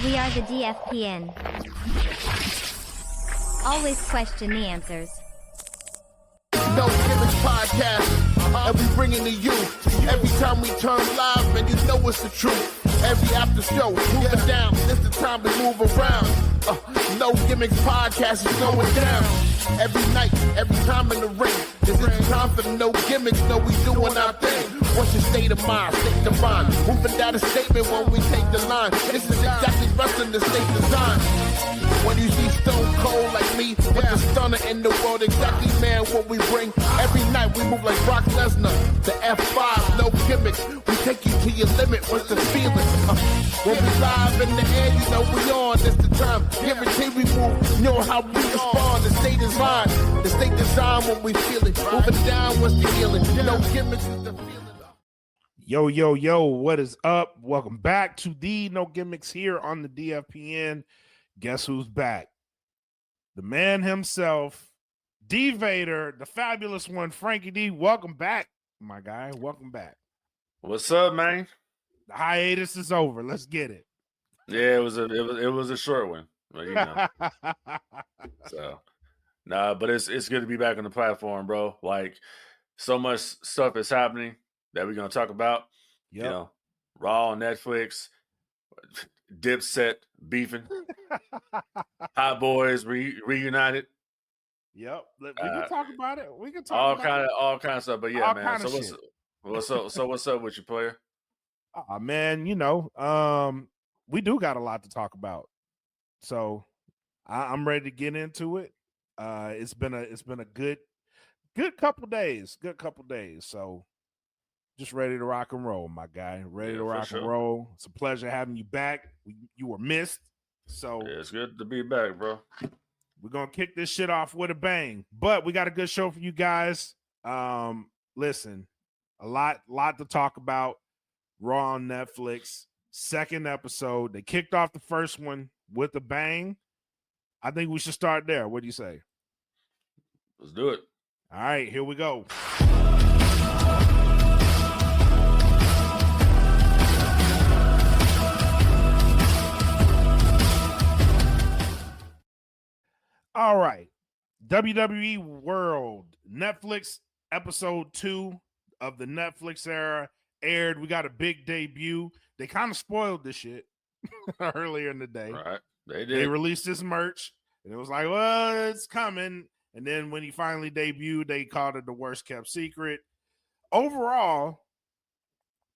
We are the DFPN. Always question the answers. No Gimmicks Podcast, and we bring it to you. Every time we turn live, man, you know it's the truth. Every after show, moving down, it's the time to move around. No Gimmicks Podcast is going down. Every night, every time in the ring, this is the time for the no gimmicks, no we doing our thing. What's your state of mind, state of mind? Moving down a statement when we take the line. This is exactly wrestling the state design. When you see Stone Cold like me, with the stunner in the world, exactly, man, what we bring. Every night we move like Brock Lesnar, the F5, no gimmicks. We take you to your limit, what's the feeling? When we live in the air, you know we on, this the time. Guarantee we move, you know how we respond. The state is mine, the state design when we feel it. Moving down, what's the healing? No gimmicks is the feeling. Yo, yo, yo, what is up? Welcome back to the No Gimmicks here on the DFPN. Guess who's back? The man himself, D Vader, the fabulous one, Frank Dee. Welcome back, my guy. Welcome back. What's up, man? The hiatus is over. Let's get it. Yeah, it was a short one, but, you know. So, nah, but it's good to be back on the platform, bro. Like, so much stuff is happening that we're gonna talk about. Yep. You know, Raw on Netflix, Dipset beefing, Hot Boys reunited. Yep. We can talk about it. We can talk all about kind of stuff. But yeah, all man. kind of So what's up with your player? Oh, man, you know, we do got a lot to talk about. So I'm ready to get into it. It's been a good couple days. Good couple days. So just ready to rock and roll, my guy. Ready to rock and roll. It's a pleasure having you back. You were missed. So yeah, it's good to be back, bro. We're gonna kick this shit off with a bang. But we got a good show for you guys. Listen, a lot to talk about. Raw on Netflix, second episode. They kicked off the first one with a bang. I think we should start there. What do you say? Let's do it. All right, here we go. All right. WWE World Netflix episode 2 of the Netflix era aired. We got a big debut. They kind of spoiled this shit earlier in the day. Right. They did. They released this merch and it was like, well, it's coming. And then when he finally debuted, they called it the worst kept secret. Overall,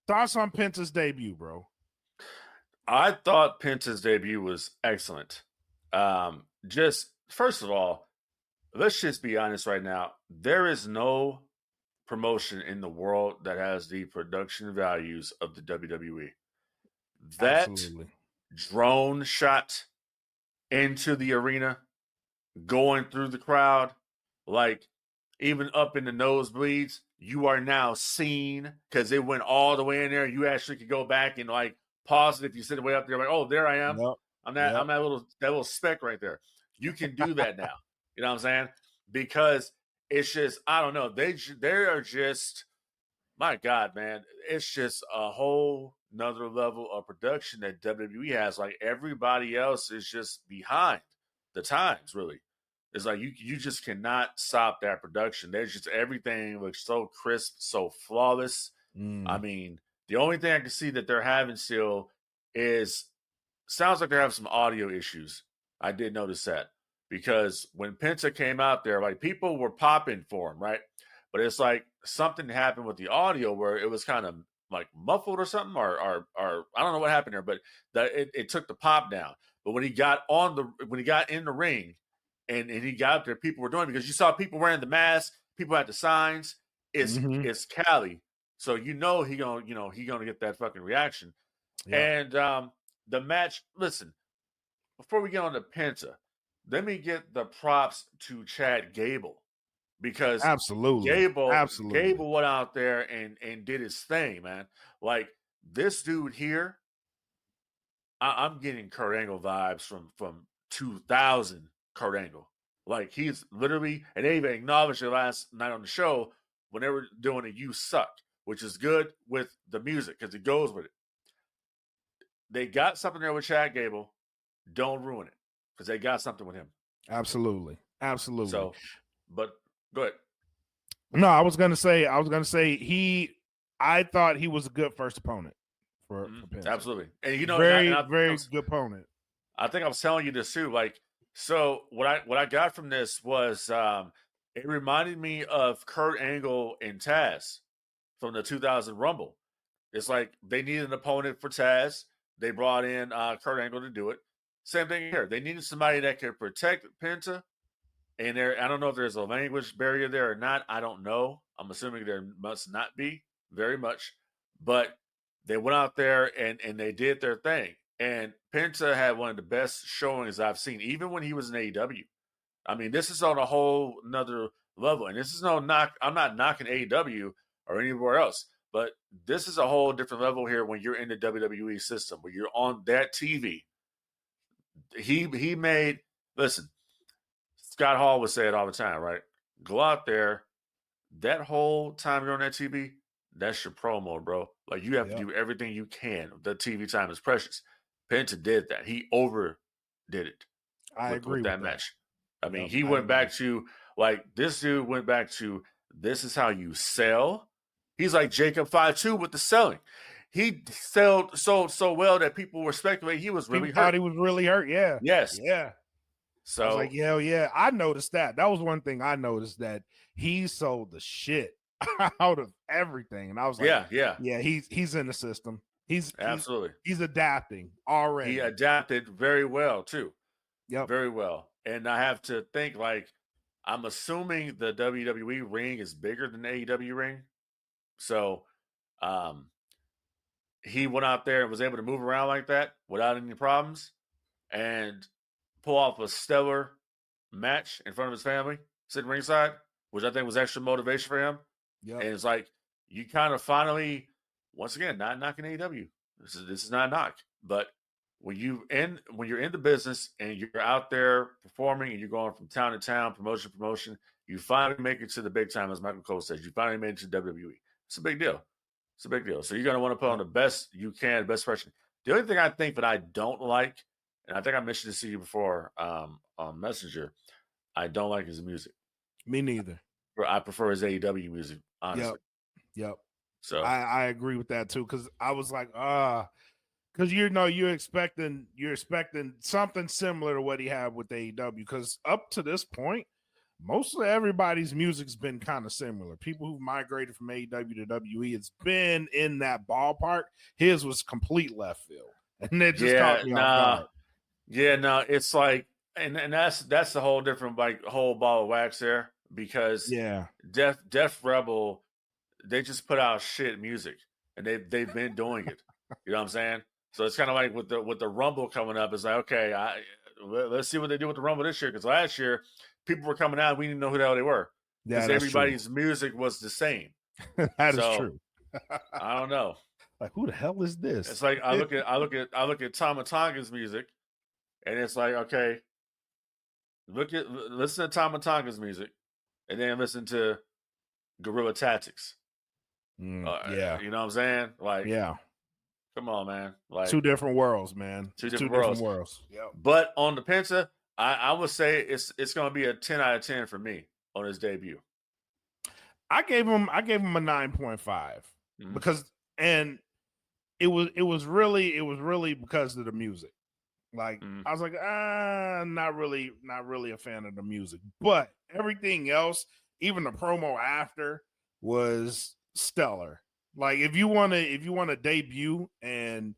thoughts on Penta's debut, bro? I thought Penta's debut was excellent. Just first of all, let's just be honest right now. There is no promotion in the world that has the production values of the WWE. That Absolutely. Drone shot into the arena, going through the crowd, like even up in the nosebleeds, you are now seen because it went all the way in there. You actually could go back and like pause it if you sit way up there, like, oh, there I am. Yep. I'm that little speck right there. You can do that now. You know what I'm saying? Because it's just, I don't know. They are just, my God, man. It's just a whole nother level of production that WWE has. Like everybody else is just behind the times, really. It's like you just cannot stop that production. There's just everything looks so crisp, so flawless. I mean, the only thing I can see that they're having still is, sounds like they're having some audio issues. I did notice that. Because when Penta came out there, like people were popping for him, right? But it's like something happened with the audio where it was kind of like muffled or something, or I don't know what happened there, but it took the pop down. But when he got in the ring and he got up there, people were doing it because you saw people wearing the mask, people had the signs. It's Cali, so he gonna get that fucking reaction. Yeah. And the match. Listen, before we get on to Penta, let me get the props to Chad Gable, because Gable went out there and did his thing, man. Like this dude here, I'm getting Kurt Angle vibes from 2000 Kurt Angle. Like he's literally, and they even acknowledged it last night on the show when they were doing a "You Suck," which is good with the music because it goes with it. They got something there with Chad Gable. don't ruin it because they got something with him. Absolutely. So, but go ahead. No, I was gonna say I thought he was a good first opponent for Penta. Absolutely. And you know, very and very good opponent. I think I was telling you this too. Like, so what I got from this was it reminded me of Kurt Angle and Taz from the 2000 Rumble. It's like they needed an opponent for Taz. They brought in Kurt Angle to do it. Same thing here. They needed somebody that could protect Penta. And I don't know if there's a language barrier there or not. I don't know. I'm assuming there must not be very much. But they went out there and they did their thing. And Penta had one of the best showings I've seen, even when he was in AEW. I mean, this is on a whole nother level. And this is no knock. I'm not knocking AEW or anywhere else. But this is a whole different level here when you're in the WWE system, when you're on that TV. He made, listen, Scott Hall would say it all the time, right? Go out there, that whole time you're on that TV, that's your promo, bro. Like, you have to do everything you can. The TV time is precious. Penta did that. He overdid it. I agree with that match. I mean, he went back to, like, this dude went back to, this is how you sell. He's like Jacob 5-2 with the selling. He sold so well that people were speculating he was really hurt. Thought he was really hurt. Yeah. Yes. Yeah. So I was like, hell yeah. I noticed that. That was one thing I noticed, that he sold the shit out of everything. And I was like, yeah, he's in the system. He's adapting already. He adapted very well too. Yep. Very well. And I have to think, like, I'm assuming the WWE ring is bigger than the AEW ring. So he went out there and was able to move around like that without any problems and pull off a stellar match in front of his family, sitting ringside, which I think was extra motivation for him. Yep. And it's like, you kind of finally, once again, not knocking AEW. This is not a knock. But when you're in the business and you're out there performing and you're going from town to town, promotion, you finally make it to the big time, as Michael Cole says. You finally made it to WWE. It's a big deal. It's a big deal. So you're going to want to put on the best you can, best version. The only thing I think that I don't like, and I think I mentioned this to you before on Messenger, I don't like his music. Me neither. I prefer his AEW music, honestly. Yep. So I agree with that too, because I was like, because you're expecting something similar to what he had with AEW, because up to this point, most of everybody's music's been kind of similar. People who migrated from AEW to WWE, it's been in that ballpark. His was complete left field, and it just caught me off guard. Yeah, no, it's like, and that's the whole different, like, whole ball of wax there, because Def Rebel, they just put out shit music, and they've been doing it. You know what I'm saying? So it's kind of like with the Rumble coming up, it's like, okay, let's see what they do with the Rumble this year, because last year people were coming out, we didn't know who the hell they were, because everybody's music was the same. That is true. I don't know. Like, who the hell is this? It's like I look at Tama Tonga's music, and it's like, okay, listen to Tama Tonga's music, and then listen to Guerrilla Tactics. You know what I'm saying? Like, come on, man. Like, two different worlds, man. Two different worlds. Yep. But on the Penta, I would say it's going to be a 10 out of 10 for me on his debut. I gave him a 9.5 because, and it was really because of the music. Like, I was like, not really a fan of the music, but everything else, even the promo after, was stellar. Like, if you want to debut and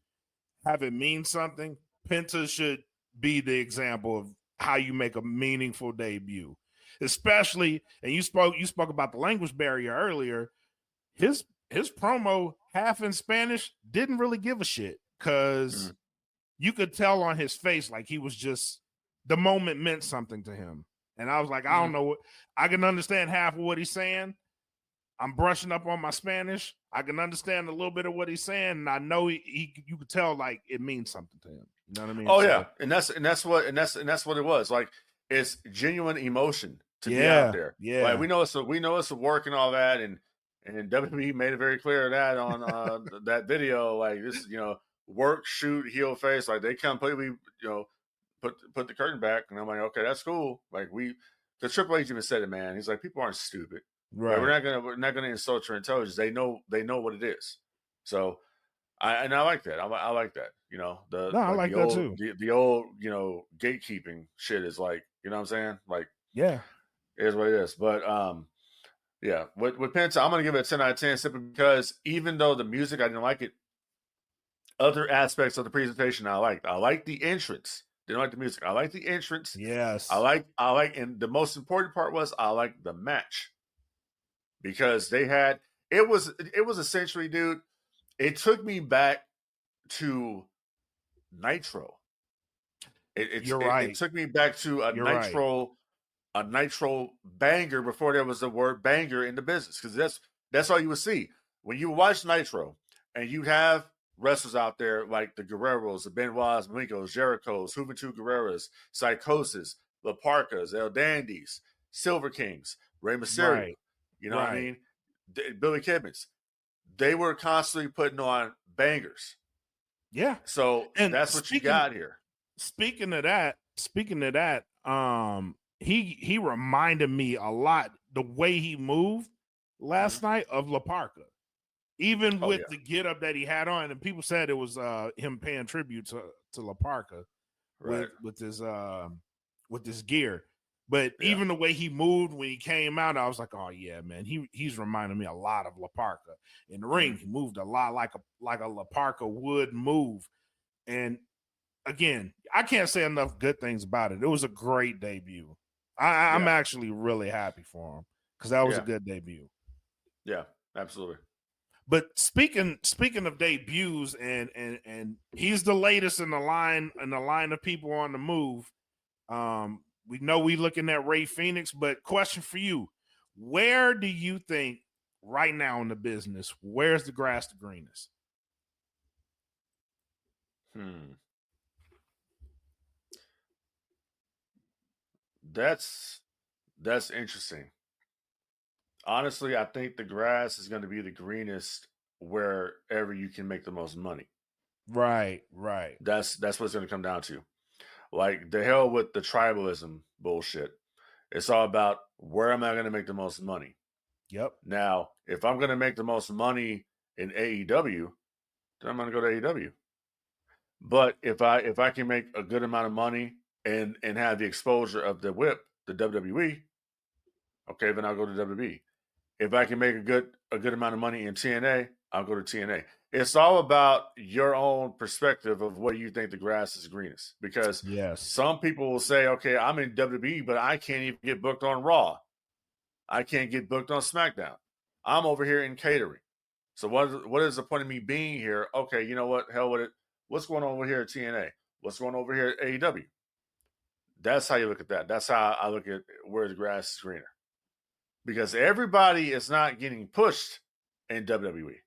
have it mean something, Penta should be the example of how you make a meaningful debut. Especially, and you spoke about the language barrier earlier. His promo, half in Spanish, didn't really give a shit, because you could tell on his face, like, he was just, the moment meant something to him. And I was like, I don't know, I can understand half of what he's saying. I'm brushing up on my Spanish. I can understand a little bit of what he's saying, and I know you could tell, like, it means something to him. You know what I mean? Oh, yeah, and that's what it was. Like, it's genuine emotion to be out there. Yeah, like, we know it's a work and all that, and WWE made it very clear that on that video. Like, this, work, shoot, heel, face. Like, they completely put the curtain back, and I'm like, okay, that's cool. Like the Triple H even said it, man. He's like, people aren't stupid. Right. Like, we're not gonna insult your intelligence. They know what it is. So I like that. I like that. I like that too. The old gatekeeping shit is like, you know what I'm saying? Like, yeah, it is what it is. But yeah, with Penta, I'm gonna give it a 10 out of 10 simply because even though the music I didn't like it, other aspects of the presentation I liked. I liked the entrance. Didn't like the music. I like the entrance. Yes. I like, and the most important part was I liked the match because it was essentially, dude. It took me back to Nitro. You're right. It took me back to a Nitro banger before there was the word banger in the business, because that's all you would see when you watch Nitro, and you'd have wrestlers out there like the Guerreros, the Benoits, Malinkos, Jerichos, Juventud Guerreras, Psychosis, La Parkas, El Dandies, Silver Kings, Rey Mysterio. Right. You know what I mean? Billy Kidmans. They were constantly putting on bangers. Yeah. So and that's what you got here. Speaking of that, he reminded me a lot the way he moved last night of La Parka. Even with the get up that he had on, and people said it was him paying tribute to La Parka with this gear. But even the way he moved when he came out, I was like, oh yeah, man, he's reminding me a lot of La Parka. In the ring, he moved a lot like a La Parka would move. And again, I can't say enough good things about it. It was a great debut. I'm actually really happy for him because that was a good debut. Yeah, absolutely. But speaking of debuts, and he's the latest in the line of people on the move. We know we looking at Ray Phoenix, but question for you: where do you think right now in the business, where's the grass the greenest? That's interesting. Honestly, I think the grass is going to be the greenest wherever you can make the most money. Right. That's what it's going to come down to. Like, the hell with the tribalism bullshit. It's all about where am I going to make the most money? Yep. Now, if I'm going to make the most money in AEW, then I'm going to go to AEW. But if I can make a good amount of money and have the exposure of the whip, the WWE, okay, then I'll go to WWE. If I can make a good amount of money in TNA, I'll go to TNA. It's all about your own perspective of what you think the grass is greenest. Because some people will say, okay, I'm in WWE, but I can't even get booked on Raw. I can't get booked on SmackDown. I'm over here in catering. So what is the point of me being here? Okay, you know what? Hell with it. What's going on over here at TNA? What's going on over here at AEW? That's how you look at that. That's how I look at where the grass is greener. Because everybody is not getting pushed in WWE.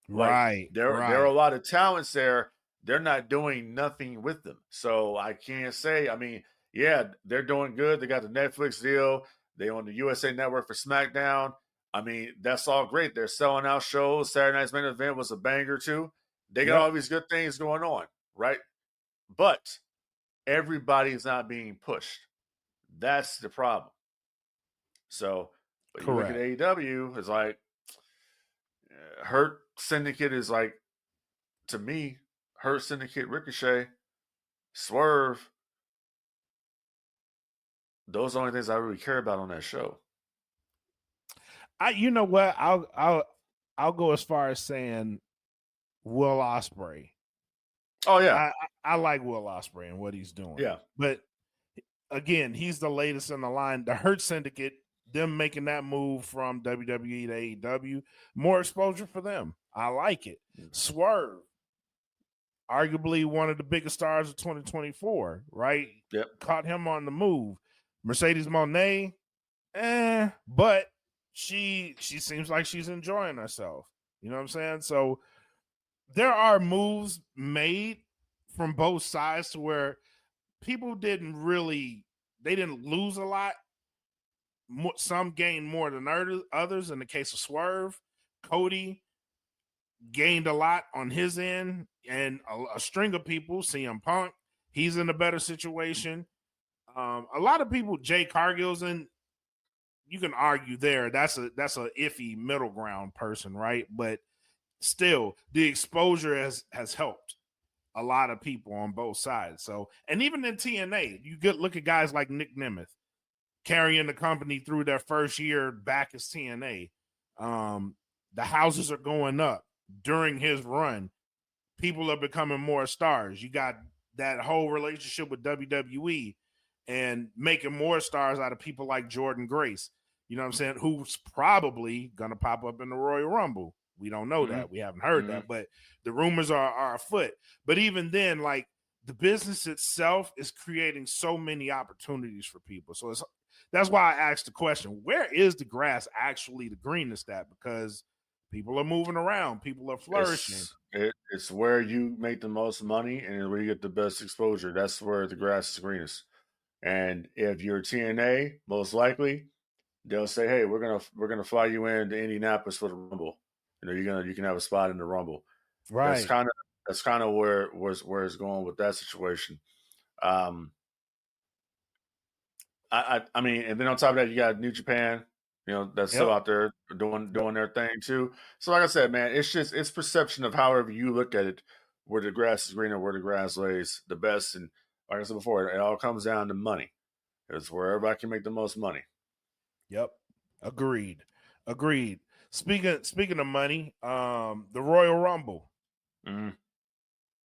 Like, there are a lot of talents there. They're not doing nothing with them. So I can't say, I mean, yeah, they're doing good. They got the Netflix deal. They on the USA Network for SmackDown. I mean, that's all great. They're selling out shows. Saturday Night's Main Event was a banger too. They got all these good things going on, right? But everybody's not being pushed. That's the problem. So, but you look at AEW, it's like Hurt Syndicate is like, to me, Hurt Syndicate, Ricochet, Swerve. Those are the only things I really care about on that show. You know what? I'll go as far as saying Will Ospreay. Oh yeah, I like Will Ospreay and what he's doing. Yeah, but again, he's the latest in the line. The Hurt Syndicate, them making that move from WWE to AEW, more exposure for them. I like it. Swerve, arguably one of the biggest stars of 2024, right? Yep. Caught him on the move. Mercedes Moné, but she seems like she's enjoying herself. You know what I'm saying? So there are moves made from both sides to where people didn't lose a lot. Some gained more than others. In the case of Swerve, Cody gained a lot on his end, and a string of people, CM Punk, He's in a better situation. A lot of people, Jay Cargill's in. You can argue there. That's a iffy middle ground person, right? But still, the exposure has helped a lot of people on both sides. So, and even in TNA, you get look at guys like Nick Nemeth carrying the company through their first year back as TNA. The houses are going up during his run. People are becoming more stars. You got that whole relationship with WWE and making more stars out of people like Jordan Grace. You know what I'm saying? Who's probably going to pop up in the Royal Rumble. We don't know that. We haven't heard that, but the rumors are afoot. But even then, like, the business itself is creating so many opportunities for people. So that's why I asked the question, where is the grass actually the greenest at? Because people are moving around. People are flourishing. It's where you make the most money and where you get the best exposure. That's where the grass is greenest. And if you're TNA, most likely they'll say, "Hey, we're gonna fly you in to Indianapolis for the Rumble. You know, you can have a spot in the Rumble." Right. That's kind of where it's going with that situation. I mean, and then on top of that, you got New Japan. You know, that's still out there doing their thing too. So, like I said, man, it's perception of however you look at it, where the grass is greener, where the grass lays the best. And like I said before, it all comes down to money. It's where everybody can make the most money. Yep. Agreed. Speaking of money, the Royal Rumble. Mm-hmm.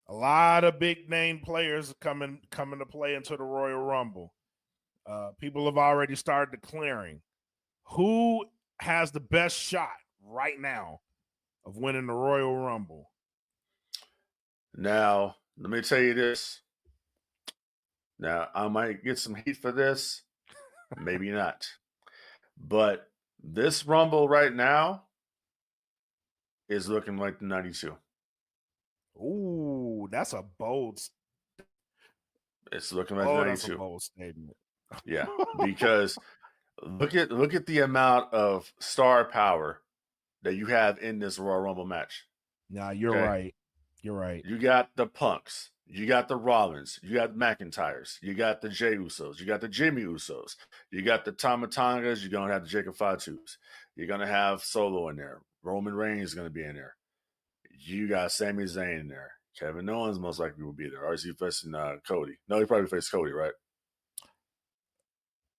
A lot of big name players coming to play into the Royal Rumble. People have already started declaring who has the best shot right now of winning the Royal Rumble. Now, let me tell you this. Now, I might get some heat for this, maybe not. But this Rumble right now is looking like the 92. Ooh, that's a bold. It's looking like the 92. That's a bold statement. Yeah, because look at the amount of star power that you have in this Royal Rumble match. Nah, you're right. You're right. You got the Punks. You got the Rollins. You got McIntyres. You got the Jey Usos. You got the Jimmy Usos. You got the Tama Tongas. You're going to have the Jacob Fatus. You're going to have Solo in there. Roman Reigns is going to be in there. You got Sami Zayn in there. Kevin Owens most likely will be there. Or is he facing Cody? No, he probably faced Cody, right?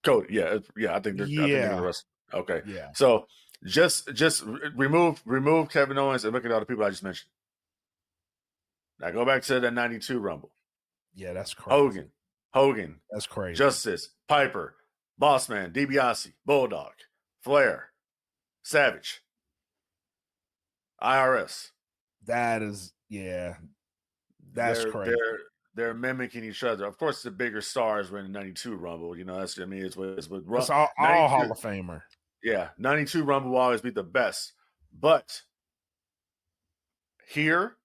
Cody, yeah. I think they're going to wrestle. Okay. Yeah. So just remove Kevin Owens and look at all the people I just mentioned. Now go back to that 92 Rumble. Yeah, that's crazy. Hogan. That's crazy. Justice, Piper, Bossman, DiBiase, Bulldog, Flair, Savage, IRS. That is, that's crazy. They're mimicking each other. Of course, the bigger stars were in the 92 Rumble. You know, it's it's all Hall of Famer. Yeah, 92 Rumble will always be the best. But here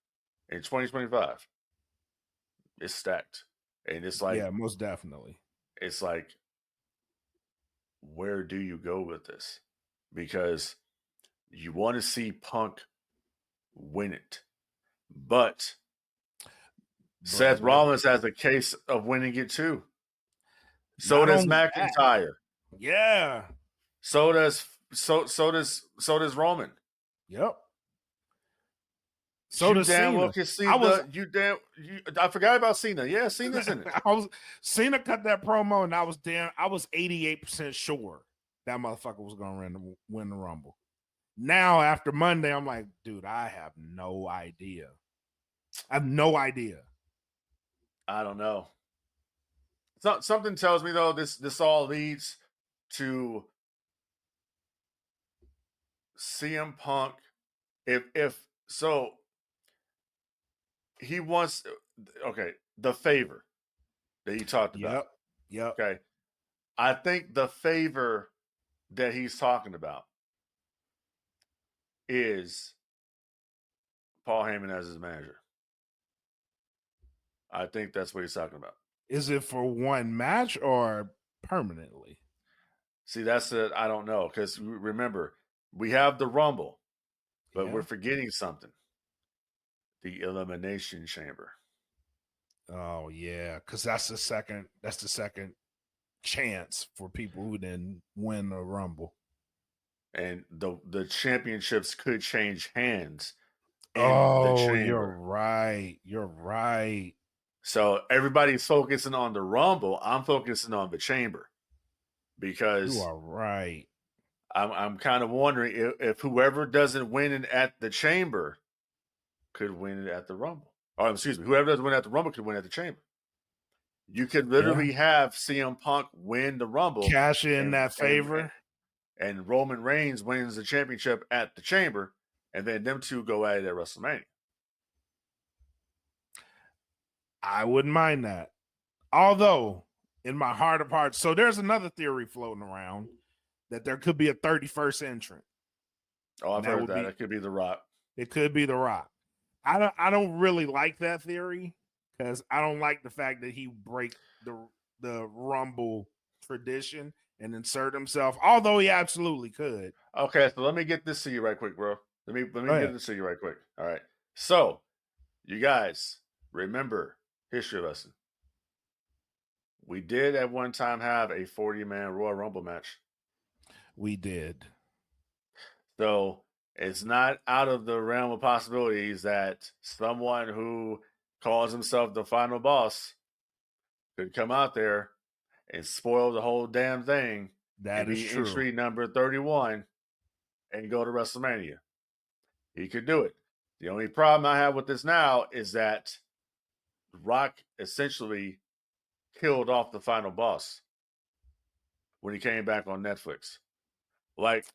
in 2025, it's stacked. And it's like, yeah, most definitely. It's like, where do you go with this? Because you want to see Punk win it. But Seth Rollins has a case of winning it too. So does McIntyre. Yeah. So does Roman. Yep. So does Cena. I forgot about Cena. Yeah, Cena's in it. Cena cut that promo, and I was 88% sure that motherfucker was gonna win the Rumble. Now after Monday, I'm like, dude, I have no idea. I don't know. Something tells me though this all leads to CM Punk. If so. He wants, the favor that he talked about. Yep. Okay. I think the favor that he's talking about is Paul Heyman as his manager. I think that's what he's talking about. Is it for one match or permanently? See, I don't know. Because remember, we have the Rumble, but we're forgetting something. The Elimination Chamber. Oh yeah, because that's the second chance for people who didn't win the Rumble. And the championships could change hands in the Oh, chamber. you're right. You're right. So everybody's focusing on the Rumble. I'm focusing on the chamber because You are right. I'm kind of wondering if whoever doesn't win it at the chamber could win it at the Rumble. Or excuse me, whoever doesn't win at the Rumble could win at the chamber. You could literally have CM Punk win the Rumble, Cash in that favor, and Roman Reigns wins the championship at the chamber, and then them two go at it at WrestleMania. I wouldn't mind that. Although, in my heart of hearts, so there's another theory floating around that there could be a 31st entrant. Oh, I've heard that. It could be The Rock. It could be The Rock. I don't really like that theory because I don't like the fact that he break the Rumble tradition and insert himself, although he absolutely could. Okay, so let me get this to you right quick, bro. Let me get this to you right quick. All right. So, you guys remember history lesson. We did at one time have a 40-man Royal Rumble match. We did. So it's not out of the realm of possibilities that someone who calls himself the final boss could come out there and spoil the whole damn thing. That and is be true. Entry number 31 and go to WrestleMania. He could do it. The only problem I have with this now is that Rock essentially killed off the final boss when he came back on Netflix. Like,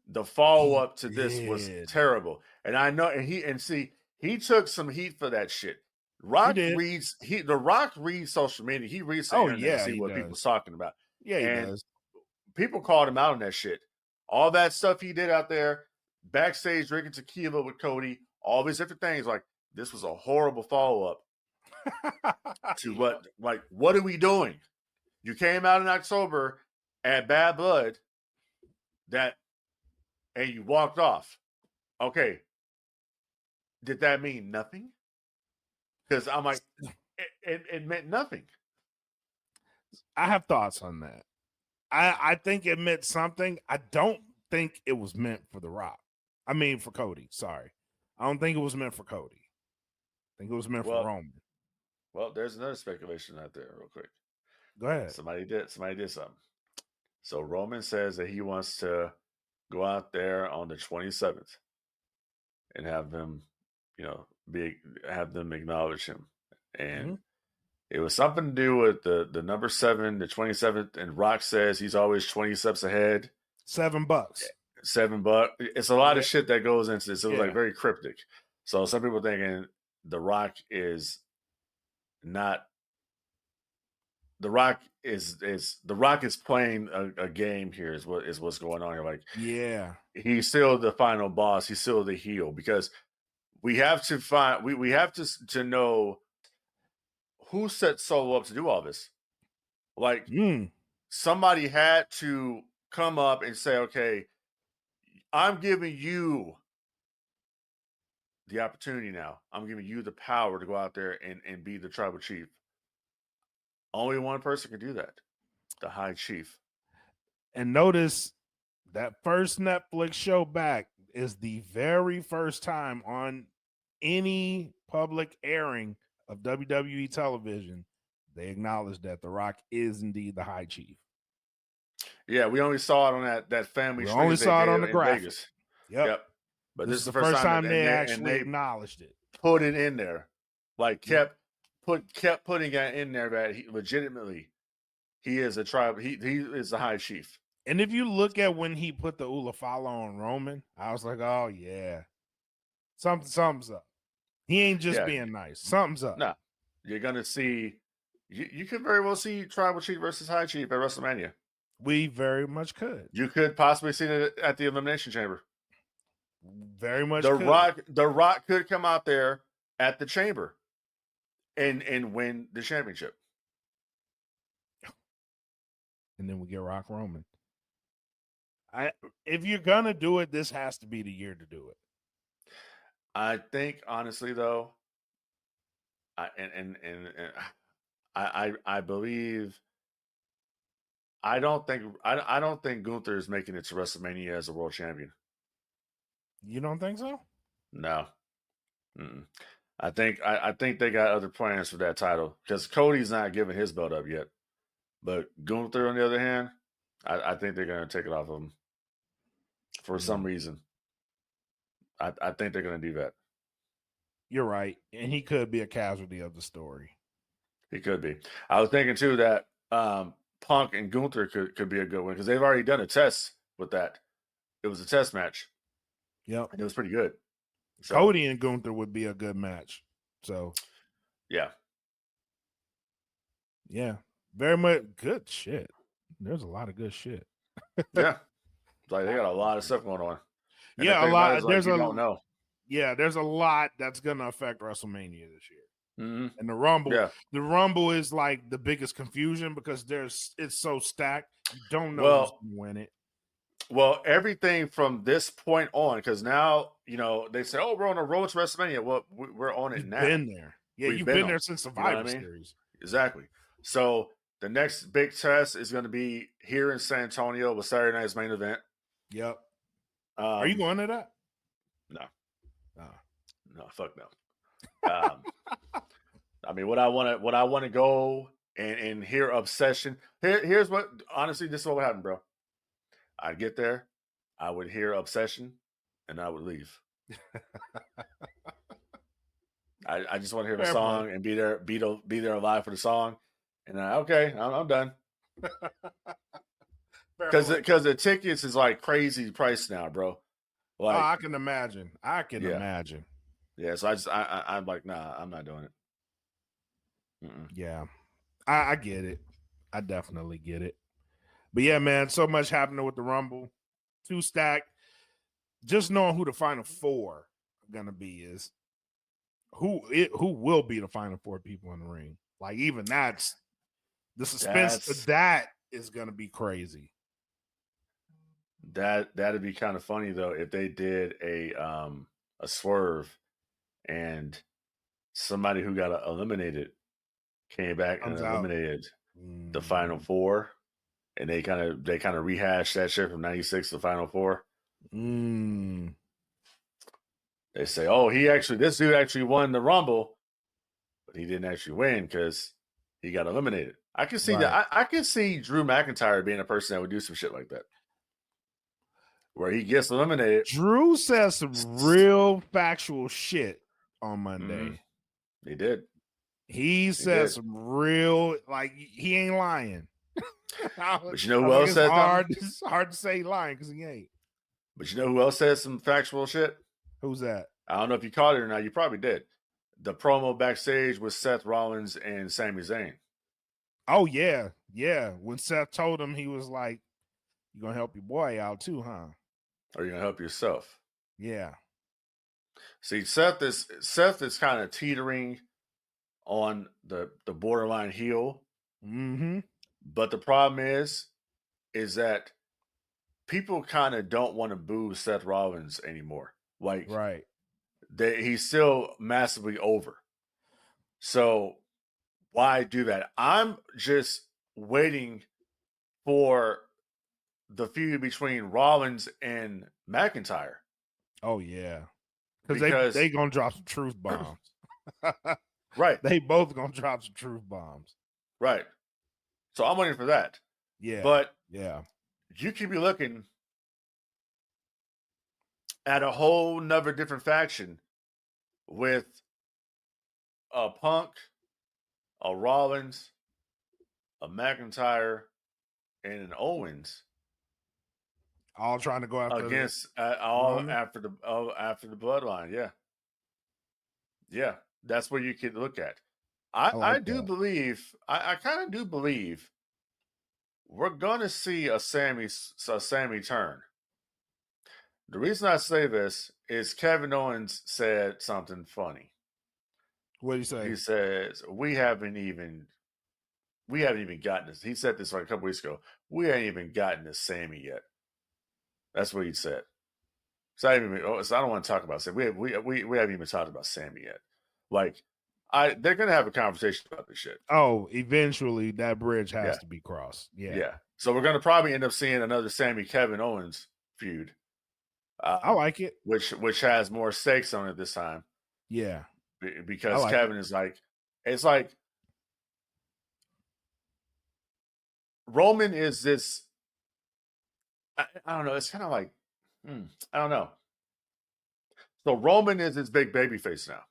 the follow-up to this was terrible. And I know, and he took some heat for that shit. The Rock reads social media. He reads the internet to see what people's talking about. Yeah, he does. People called him out on that shit. All that stuff he did out there, backstage drinking tequila with Cody, all these different things. Like, this was a horrible follow-up to what are we doing? You came out in October at Bad Blood and you walked off. Okay. Did that mean nothing? Because I'm like, it meant nothing. I have thoughts on that. I think it meant something. I don't think it was meant for The Rock. I mean, for Cody. Sorry. I don't think it was meant for Cody. I think it was meant for Roman. Well, there's another speculation out there, real quick. Go ahead. Somebody did something. So Roman says that he wants to go out there on the 27th and have them, have them acknowledge him. And it was something to do with the number 7, the 27th, and Rock says he's always 20 steps ahead. $7. $7. It's a lot of shit that goes into this. It was like very cryptic. So some people thinking The Rock is not. The Rock is playing a game here. Is what's going on here. Like, he's still the final boss. He's still the heel, because we have to find we have to know who set Solo up to do all this. Like, somebody had to come up and say, okay, I'm giving you the opportunity now. I'm giving you the power to go out there and be the tribal chief. Only one person can do that. The High Chief. And notice that first Netflix show back is the very first time on any public airing of WWE television they acknowledged that The Rock is indeed the High Chief. Yeah, we only saw it on that family. We only saw it on the graphic. Vegas. Yep. But this is the first time they actually acknowledged it. Put it in there. Like, kept putting it in there that he legitimately, he is a tribe. He is the High Chief. And if you look at when he put the Ulafala on Roman, I was like, oh yeah, something's up. He ain't just being nice. Something's up. No, you're gonna see. You could very well see Tribal Chief versus High Chief at WrestleMania. We very much could. You could possibly see it at the Elimination Chamber. Very much. The Rock could come out there at the Chamber and win the championship. And then we get Rock Roman. If you're gonna do it, this has to be the year to do it. I think, honestly, though, I believe I don't think Gunther is making it to WrestleMania as a world champion. You don't think so? No. Mm-mm. I think they got other plans for that title because Cody's not giving his belt up yet. But Gunther, on the other hand, I think they're going to take it off of him for some reason. I think they're going to do that. You're right. And he could be a casualty of the story. He could be. I was thinking, too, that Punk and Gunther could be a good one because they've already done a test with that. It was a test match. Yep. And it was pretty good. So, Cody and Gunther would be a good match. So, yeah. Yeah. Very much good shit. There's a lot of good shit. Yeah. Like they got a lot of stuff going on. And yeah, a lot. There's you don't know. Yeah, there's a lot that's gonna affect WrestleMania this year. Mm-hmm. And the Rumble, Yeah. the Rumble is like the biggest confusion because it's so stacked. You don't know who's gonna win it. Well, everything from this point on, because now, they say, oh, we're on a road to WrestleMania. Well, we're on it now. You've been there. Yeah, you've been there since Survivor Series. Exactly. So the next big test is going to be here in San Antonio with Saturday night's main event. Yep. Are you going to that? No. Oh. No, fuck no. I mean, what I want to go and hear Obsession. Here's what, honestly, this is what would happen, bro. I'd get there, I would hear Obsession, and I would leave. I just want to hear the song and be there live for the song, and okay, I'm done. Because the tickets is like crazy price now, bro. Like, I can imagine. Imagine. Yeah, so I'm like, nah, I'm not doing it. Mm-mm. Yeah, I get it. I definitely get it. But yeah, man, so much happening with the Rumble. 2 stacked. Just knowing who the final 4 are gonna be is who will be the final 4 people in the ring. Like even that's the suspense of that is gonna be crazy. That'd be kind of funny though if they did a swerve and somebody who got eliminated came back and eliminated the final 4. And they kind of rehashed that shit from 96 to the final 4. They say, oh, this dude actually won the Rumble, but he didn't actually win because he got eliminated. I can see that. I can see Drew McIntyre being a person that would do some shit like that, where he gets eliminated. Drew says some real factual shit on Monday. Mm-hmm. He did. He said some real, like, he ain't lying. But you know who else said something? It's hard to say lying because he ain't. But you know who else said some factual shit? Who's that? I don't know if you caught it or not. You probably did. The promo backstage with Seth Rollins and Sami Zayn. Oh, yeah. Yeah. When Seth told him, he was like, you're going to help your boy out too, huh? Or you're going to help yourself. Yeah. See, Seth is kind of teetering on the borderline heel. Mm-hmm. But the problem is that people kind of don't want to boo Seth Rollins anymore. Like, right. He's still massively over. So why do that? I'm just waiting for the feud between Rollins and McIntyre. Oh, yeah. Because they going to drop some truth bombs. Right. They both going to drop some truth bombs. Right. So I'm waiting for that. Yeah. But yeah, you could be looking at a whole nother different faction with a Punk, a Rollins, a McIntyre, and an Owens. All trying to go after against after the bloodline. Yeah. Yeah. That's what you could look at. I do believe, I kind of do believe we're going to see a Sammy turn. The reason I say this is Kevin Owens said something funny. What did he say? He says, we haven't even gotten this. He said this like a couple weeks ago. We ain't even gotten to Sammy yet. That's what he said. So I don't want to talk about Sammy. We haven't even talked about Sammy yet. Like, they're gonna have a conversation about this shit. Oh, eventually that bridge has Yeah. to be crossed. Yeah. Yeah. So we're gonna probably end up seeing another Sammy Kevin Owens feud. I like it. Which has more stakes on it this time. Yeah. Because like Kevin is like, it's like Roman is this. I don't know. It's kind of like, I don't know. So Roman is his big baby face now.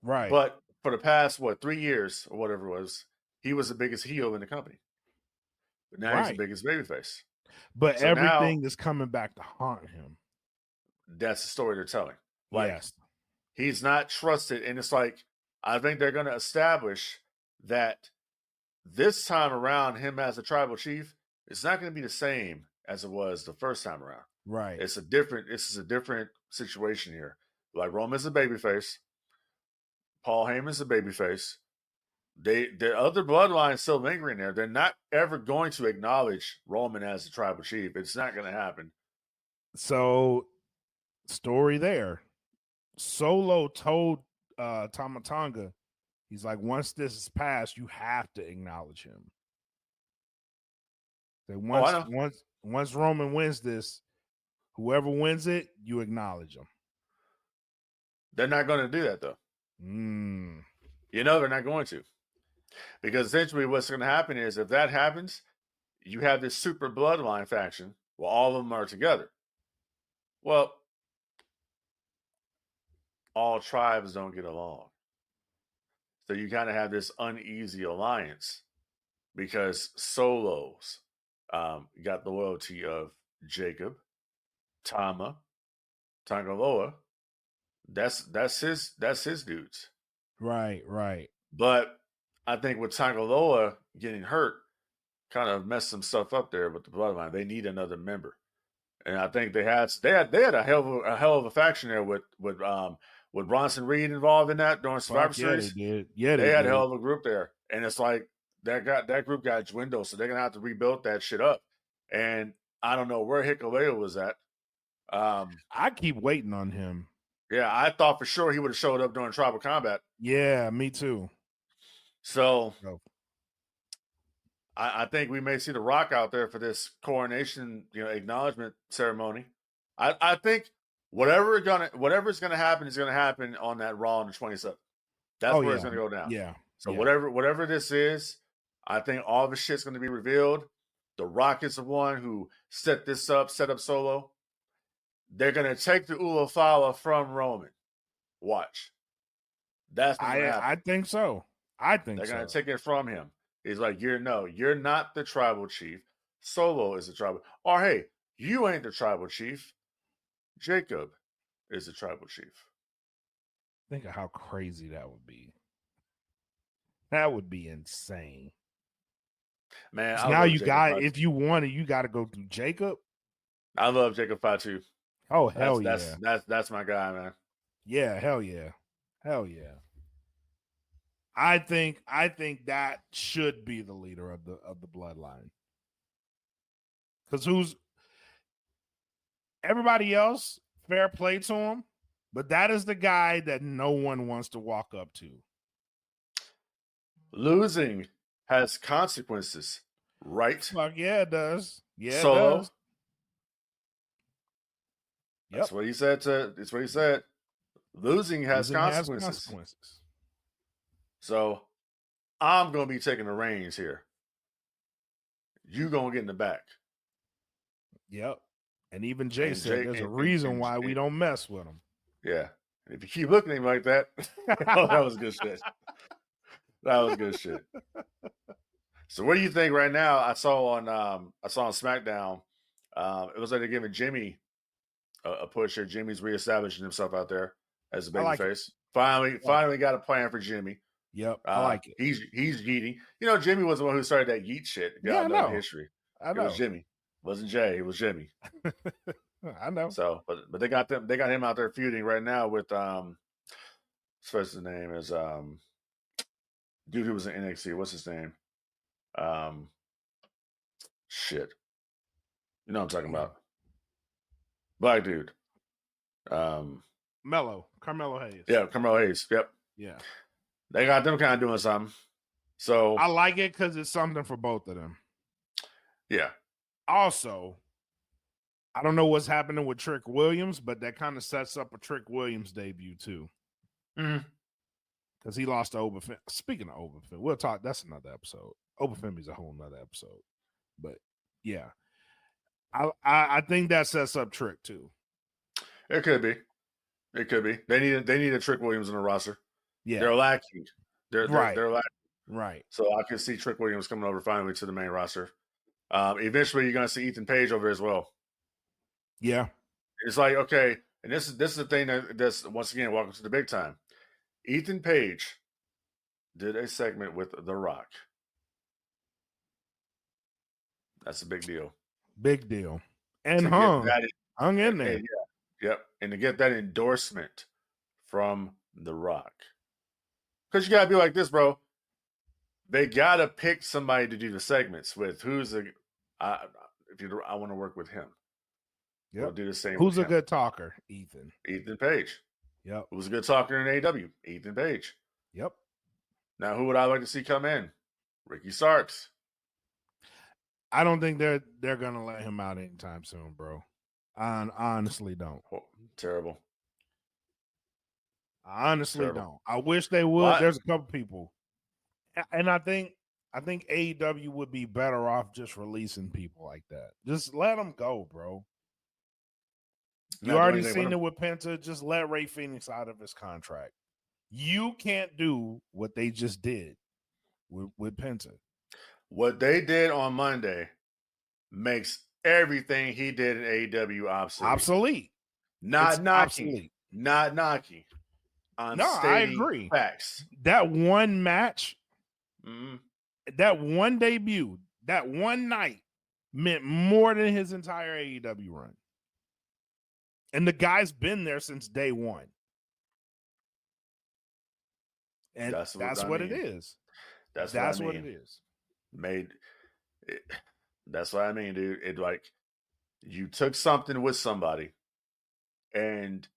Right. But for the past, 3 years or whatever it was, he was the biggest heel in the company. But now he's the biggest baby face. But So everything now, is coming back to haunt him. That's the story they're telling. Like, Yes. he's not trusted. And it's like, I think they're going to establish that this time around, him as a tribal chief, it's not going to be the same as it was the first time around. Right. This is a different situation here. Like, Roman's a babyface. Paul Heyman's a babyface. The other bloodlines still lingering there. They're not ever going to acknowledge Roman as the tribal chief. It's not going to happen. So, story there. Solo told Tama Tonga, he's like, once this is passed, you have to acknowledge him. That once Roman wins this, whoever wins it, you acknowledge him. They're not going to do that, though. You know they're not going to. Because essentially what's going to happen is, if that happens, you have this super bloodline faction where all of them are together. Well, all tribes don't get along. So you kind of have this uneasy alliance because Solos got the loyalty of Jacob, Tama, Tangaloa. That's his dudes. Right. But I think with Tangaloa getting hurt, kind of messed some stuff up there with the bloodline. They need another member, and I think they had a hell of a faction there with Bronson Reed involved in that during Survivor Series. They had a hell of a group there, and it's like that group got dwindled, so they're gonna have to rebuild that shit up. And I don't know where Hikuleo was at. I keep waiting on him. Yeah, I thought for sure he would have showed up during Tribal Combat. Yeah, me too. So I think we may see The Rock out there for this coronation, acknowledgement ceremony. I think whatever's gonna happen is gonna happen on that Raw on the 27th. That's where it's gonna go down. Yeah. So whatever this is, I think all the shit's gonna be revealed. The Rock is the one who set up Solo. They're gonna take the Ulafala from Roman. Watch. That's what's gonna happen. I think so. They're gonna take it from him. He's like, you're not the tribal chief. Solo is the tribal. Or hey, you ain't the tribal chief. Jacob is the tribal chief. Think of how crazy that would be. That would be insane. Man, now you got, if you want it, you got to go through Jacob. I love Jacob Fatu. Oh, hell yeah. That's my guy, man. Yeah, hell yeah. Hell yeah. I think that should be the leader of the bloodline. Because everybody else, fair play to him, but that is the guy that no one wants to walk up to. Losing has consequences, right? Fuck yeah, it does. Yeah, Solo. it does. Yep. That's what he said. That's what he said. Losing has consequences. So I'm going to be taking the reins here. You going to get in the back. Yep. And even Jay said there's a reason why we don't mess with him. Yeah. And if you keep looking at him like that, that was good shit. That was good shit. So what do you think right now? I saw on SmackDown, it was like they're giving Jimmy a push here. Jimmy's reestablishing himself out there as a babyface. Finally got a plan for Jimmy. Yep, I like it. He's yeeting. Jimmy was the one who started that yeet shit. Yeah, I know. History. I know. It was Jimmy. It wasn't Jay. It was Jimmy. I know. So, but they got him out there feuding right now with what's his name is dude who was in NXT. What's his name? Shit. You know what I'm talking about. Black dude. Carmelo Hayes. Yeah, Carmelo Hayes. Yep. Yeah. They got them kind of doing something. So I like it because it's something for both of them. yeah. Also, I don't know what's happening with Trick Williams, but that kind of sets up a Trick Williams debut too. Because he lost to Oberfin. Speaking of Oberfin, we'll talk. That's another episode. Oberfemi's a whole nother episode. But yeah, I think that sets up Trick too. It could be. It could be. They need a Trick Williams in the roster. Yeah, they're lacking. They're lacking. Right. So I can see Trick Williams coming over finally to the main roster. Eventually, you're going to see Ethan Page over as well. Yeah, it's like, okay, and this is the thing that's once again, welcome to the big time. Ethan Page did a segment with The Rock. That's a big deal. Big deal. And hung in there. Yep. And to get that endorsement from The Rock. Because you got to be like this, bro. They got to pick somebody to do the segments with. I want to work with him. Yep. We'll do the same. Who's a good talker? Ethan Page. Yep. Who's a good talker in AEW? Ethan Page. Yep. Now, who would I like to see come in? Ricky Starks. I don't think they're gonna let him out anytime soon, bro. I honestly don't. Oh, terrible. I honestly don't. I wish they would. What? There's a couple people, and I think AEW would be better off just releasing people like that. Just let them go, bro. You already seen it with Penta. Just let Ray Phoenix out of his contract. You can't do what they just did with Penta. What they did on Monday makes everything he did in AEW obsolete. Not knocking. Obsolete. Not knocking. I agree. Facts. That one match, that one debut, that one night meant more than his entire AEW run. And the guy's been there since day one. And that's what it is. That's what it is. That's what I mean, dude. It like you took something with somebody and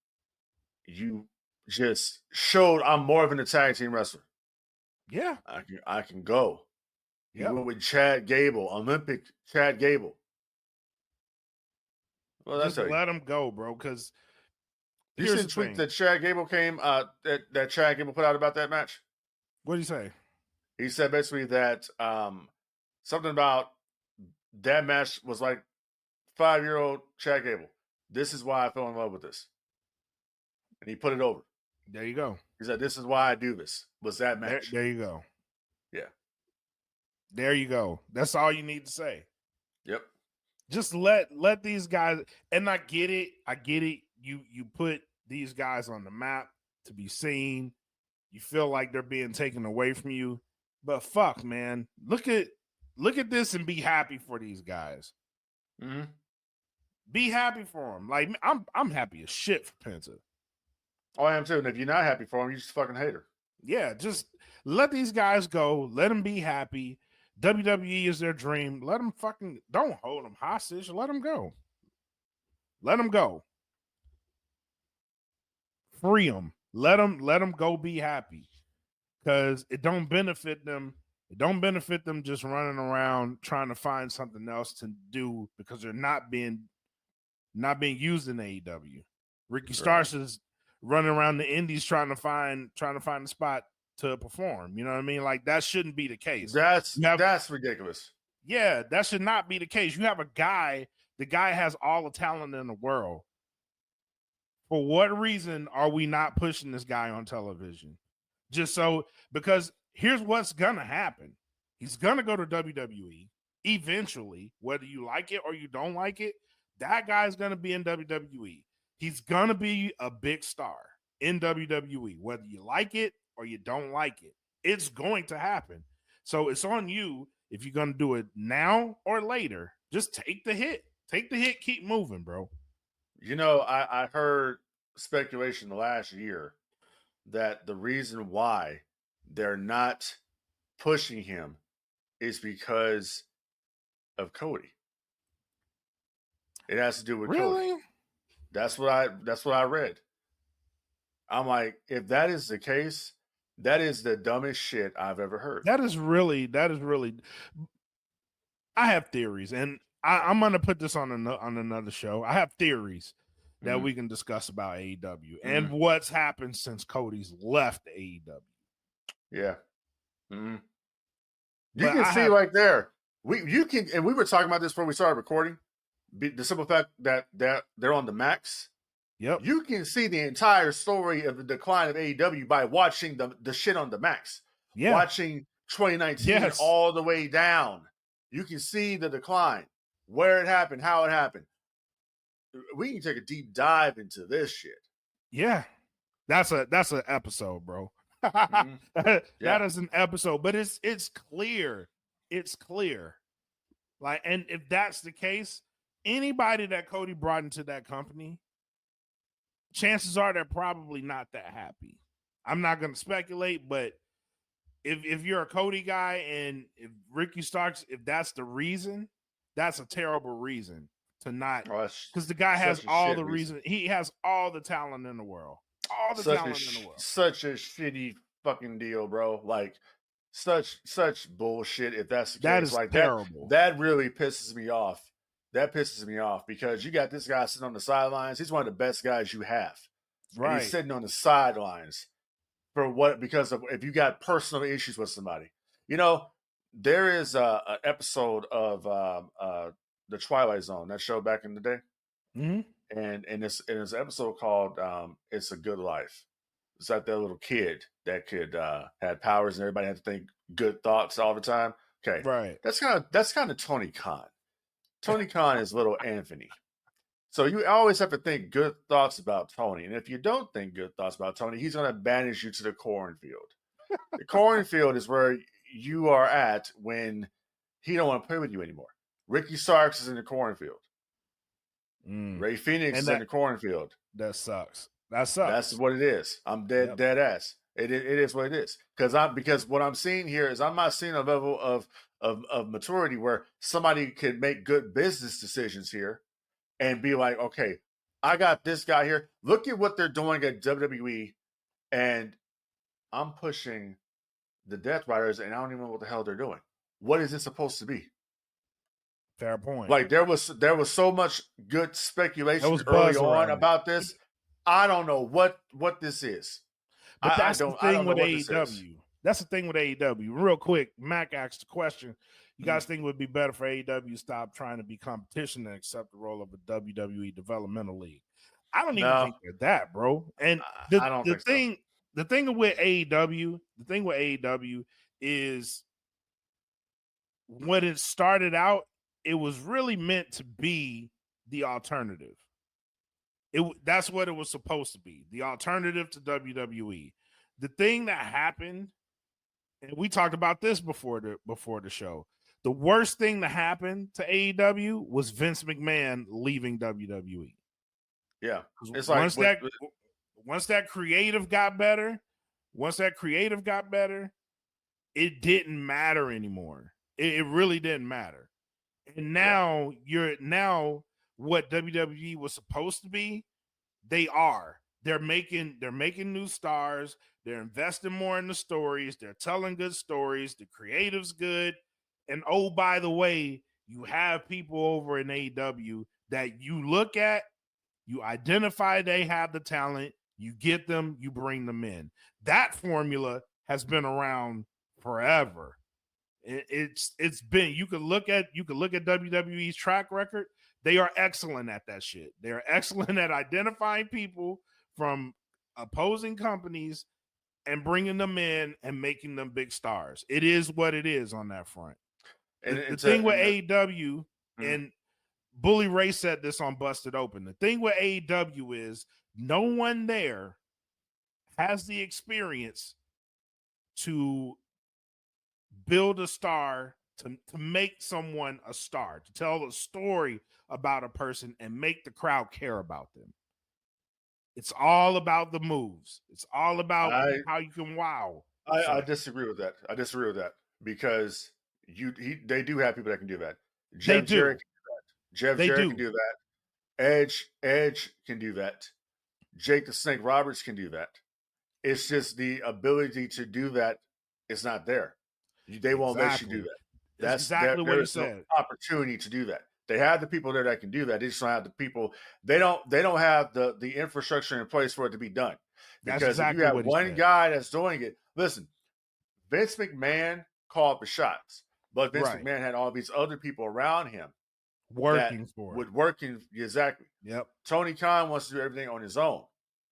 you just showed I'm more of an tag team wrestler. Yeah. I can go. Yeah. You went with Chad Gable, Olympic Chad Gable. Well, that's just let him go, bro. Because you see the tweet that Chad Gable that Chad Gable put out about that match. What did he say? He said basically that something about that match was like 5-year-old Chad Gable. This is why I fell in love with this, and he put it over. There you go. He said, "This is why I do this." Was that match? There you go. Yeah. There you go. That's all you need to say. Yep. Just let these guys, and I get it. You put these guys on the map to be seen. You feel like they're being taken away from you. But fuck, man. Look at this and be happy for these guys. Mm-hmm. Be happy for them. Like I'm happy as shit for Penta. Oh, I am too. And if you're not happy for him, you just fucking hate her. Yeah, just let these guys go. Let them be happy. WWE is their dream. Let them don't hold them hostage. Let them go. Let them go. Free them. Let them go be happy. Because it don't benefit them. It don't benefit them just running around trying to find something else to do because they're not being used in AEW. Ricky Starks is running around the indies trying to find a spot to perform. You know what I mean? Like that shouldn't be the case. That's ridiculous. Yeah, that should not be the case. You have a guy, the guy has all the talent in the world. For what reason are we not pushing this guy on television? Just so, because here's what's gonna happen. He's gonna go to WWE eventually, whether you like it or you don't like it. That guy's gonna be in WWE. He's gonna be a big star in WWE, whether you like it or you don't like it. It's going to happen. So it's on you if you're gonna do it now or later. Just take the hit. Take the hit, keep moving, bro. You know, I heard speculation last year that the reason why they're not pushing him is because of Cody. It has to do with Cody. That's what I read. I'm like, if that is the case, That is the dumbest shit I've ever heard. That is really. I have theories, and I'm going to put this on another show. I have theories that we can discuss about AEW and what's happened since Cody's left AEW. Yeah. You can see right there. You can, and we were talking about this before we started recording. The simple fact that they're on the max. Yep. You can see the entire story of the decline of AEW by watching the shit on the max. Yeah. Watching 2019 all the way down. You can see the decline, where it happened, how it happened. We can take a deep dive into this shit. Yeah. That's an episode, bro. That is an episode, but it's clear. It's clear. Like, and if that's the case, anybody that Cody brought into that company, chances are they're probably not that happy. I'm not going to speculate, but if you're a Cody guy and if Ricky Starks, if that's the reason, that's a terrible reason to not, because the guy has all the reason. He has all the talent in the world. All the talent in the world. Such a shitty fucking deal, bro. Like such bullshit. If that's the case, that is like terrible. That really pisses me off. That pisses me off because you got this guy sitting on the sidelines. He's one of the best guys you have. Right. And he's sitting on the sidelines for what? Because of if you got personal issues with somebody. You know, there is an episode of the Twilight Zone, that show back in the day. And it's an episode called "It's a Good Life." It's like that little kid that could had powers and everybody had to think good thoughts all the time. Okay, right. That's kind of Tony Khan. Tony Khan is little Anthony. So you always have to think good thoughts about Tony. And if you don't think good thoughts about Tony, he's going to banish you to the cornfield. The cornfield is where you are at when he don't want to play with you anymore. Ricky Starks is in the cornfield. Ray Phoenix is in the cornfield. That sucks. That sucks. That's what it is. I'm dead ass. It is what it is. Because what I'm seeing here is I'm not seeing a level of maturity where somebody could make good business decisions here and be like, okay, I got this guy here. Look at what they're doing at WWE, and I'm pushing the Death Riders, and I don't even know what the hell they're doing. What is it supposed to be? Fair point. Like there was so much good speculation early on about this. I don't know what this is. But that's the thing with AEW. That's the thing with AEW. Real quick, Mac asked the question. You guys think it would be better for AEW to stop trying to be competition and accept the role of a WWE developmental league? I don't even think they're that, bro. And the thing with AEW is when it started out, it was really meant to be the alternative. That's what it was supposed to be, the alternative to WWE. The thing that happened, and we talked about this before the show, the worst thing that happened to AEW was Vince McMahon leaving WWE. Yeah, it's once that creative got better, it didn't matter anymore. It really didn't matter. And now what WWE was supposed to be, they're making new stars. They're investing more in the stories. They're telling good stories. The creative's good. And oh, by the way, you have people over in AEW that you look at, you identify they have the talent, you get them, you bring them in. That formula has been around forever. It's been, you could look at WWE's track record. They are excellent at that shit. They are excellent at identifying people from opposing companies and bringing them in and making them big stars. It is what it is on that front. And the thing with AEW, and Bully Ray said this on Busted Open, the thing with AEW is no one there has the experience to build a star, to make someone a star, to tell a story about a person and make the crowd care about them. It's all about the moves. It's all about how you can wow. I disagree with that. Because they do have people that can do that. Jeff Jarrett can do that. Edge can do that. Jake the Snake Roberts can do that. It's just the ability to do that is not there. They won't let you do that. That's exactly what he there's said. no opportunity to do that. They have the people there that can do that. They just don't have the people. They don't have the infrastructure in place for it to be done. That's Because exactly if you have what he one said. guy that's doing it, listen, Vince McMahon called the shots, but Vince Right. McMahon had all these other people around him Working that for it. would working exactly. Yep. Tony Khan wants to do everything on his own.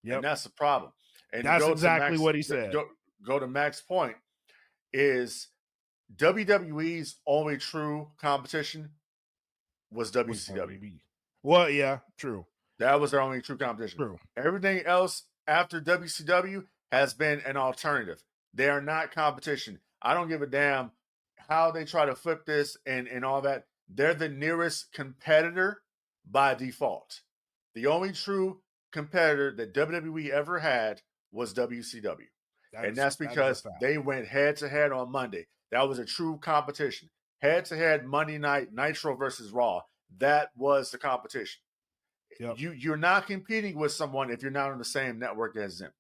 Yep. And that's the problem. And That's to exactly Max, what he said. Go to Max's point is WWE's only true competition was WCW. Well, yeah, true. That was their only true competition. True. Everything else after WCW has been an alternative. They are not competition. I don't give a damn how they try to flip this and all that. They're the nearest competitor by default. The only true competitor that WWE ever had was WCW. And that's because they went head-to-head on Monday. That was a true competition. Head-to-head Monday night, Nitro versus Raw. That was the competition. Yep. You're not competing with someone if you're not on the same network as them.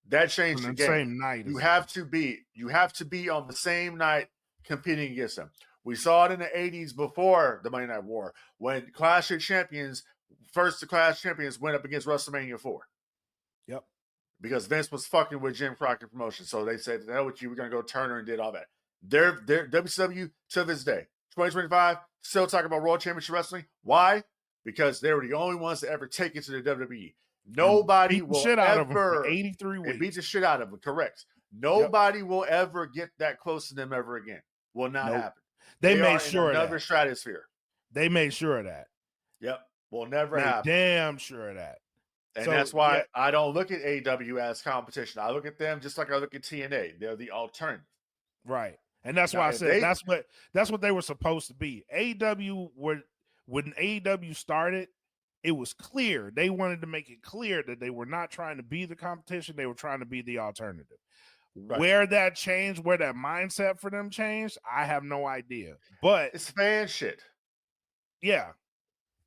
That changed the game. Same night. You have to be on the same night competing against them. We saw it in the 80s before the Monday Night War when Clash of Champions, the Clash of Champions went up against WrestleMania 4. Yep. Because Vince was fucking with Jim Crockett Promotions. So they said, the hell with you, we're going to go Turner and did all that. They're WCW to this day. 2025, still talking about World Championship Wrestling. Why? Because they were the only ones to ever take it to the WWE. Nobody will shit out of them ever for 83 weeks. beat the shit out of them, correct. Nobody will ever get that close to them ever again. Will not happen. They made sure of another that. stratosphere. They made sure of that. Yep. Will never happen. Damn sure of that. And that's why I don't look at AEW as competition. I look at them just like I look at TNA. They're the alternative. Right. And that's why I said that's what they were supposed to be. AEW when AEW started, it was clear. They wanted to make it clear that they were not trying to be the competition. They were trying to be the alternative. Right. Where that changed, where that mindset for them changed, I have no idea. But it's fan shit. Yeah.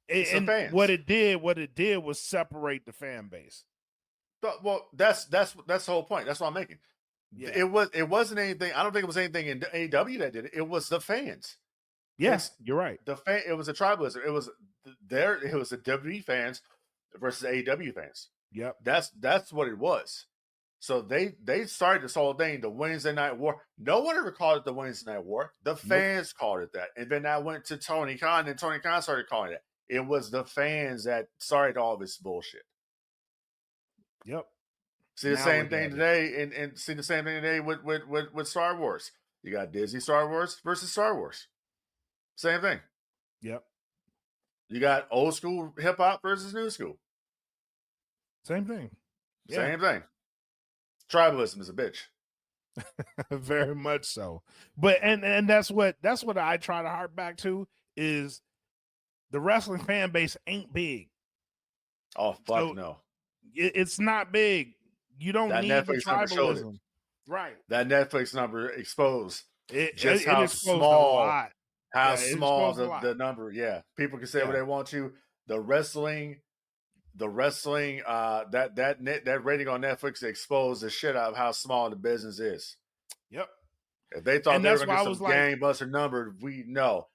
And what it did was separate the fan base. But, well, that's the whole point. That's what I'm making. Yeah. It wasn't anything. I don't think it was anything in AEW that did it. It was the fans. Yes, you're right. It was a tribalism. It was the WWE fans versus AEW fans. Yep. That's what it was. So they started this whole thing, the Wednesday Night War. No one ever called it the Wednesday Night War. The fans called it that. And then I went to Tony Khan, and Tony Khan started calling it. It was the fans that started all this bullshit. Yep. See the same thing today, and see the same thing today with Star Wars. You got Disney Star Wars versus Star Wars. Same thing. Yep. You got old school hip hop versus new school. Same thing. Same thing. Tribalism is a bitch. Very much so. But and that's what I try to harp back to is the wrestling fan base ain't big. Oh fuck no. It's not big. You don't need Netflix the tribalism. Right. That Netflix number exposed how small the number. Yeah. People can say what they want to. The wrestling that rating on Netflix exposed the shit out of how small the business is. Yep. If they thought they were going to get some gangbuster number, we know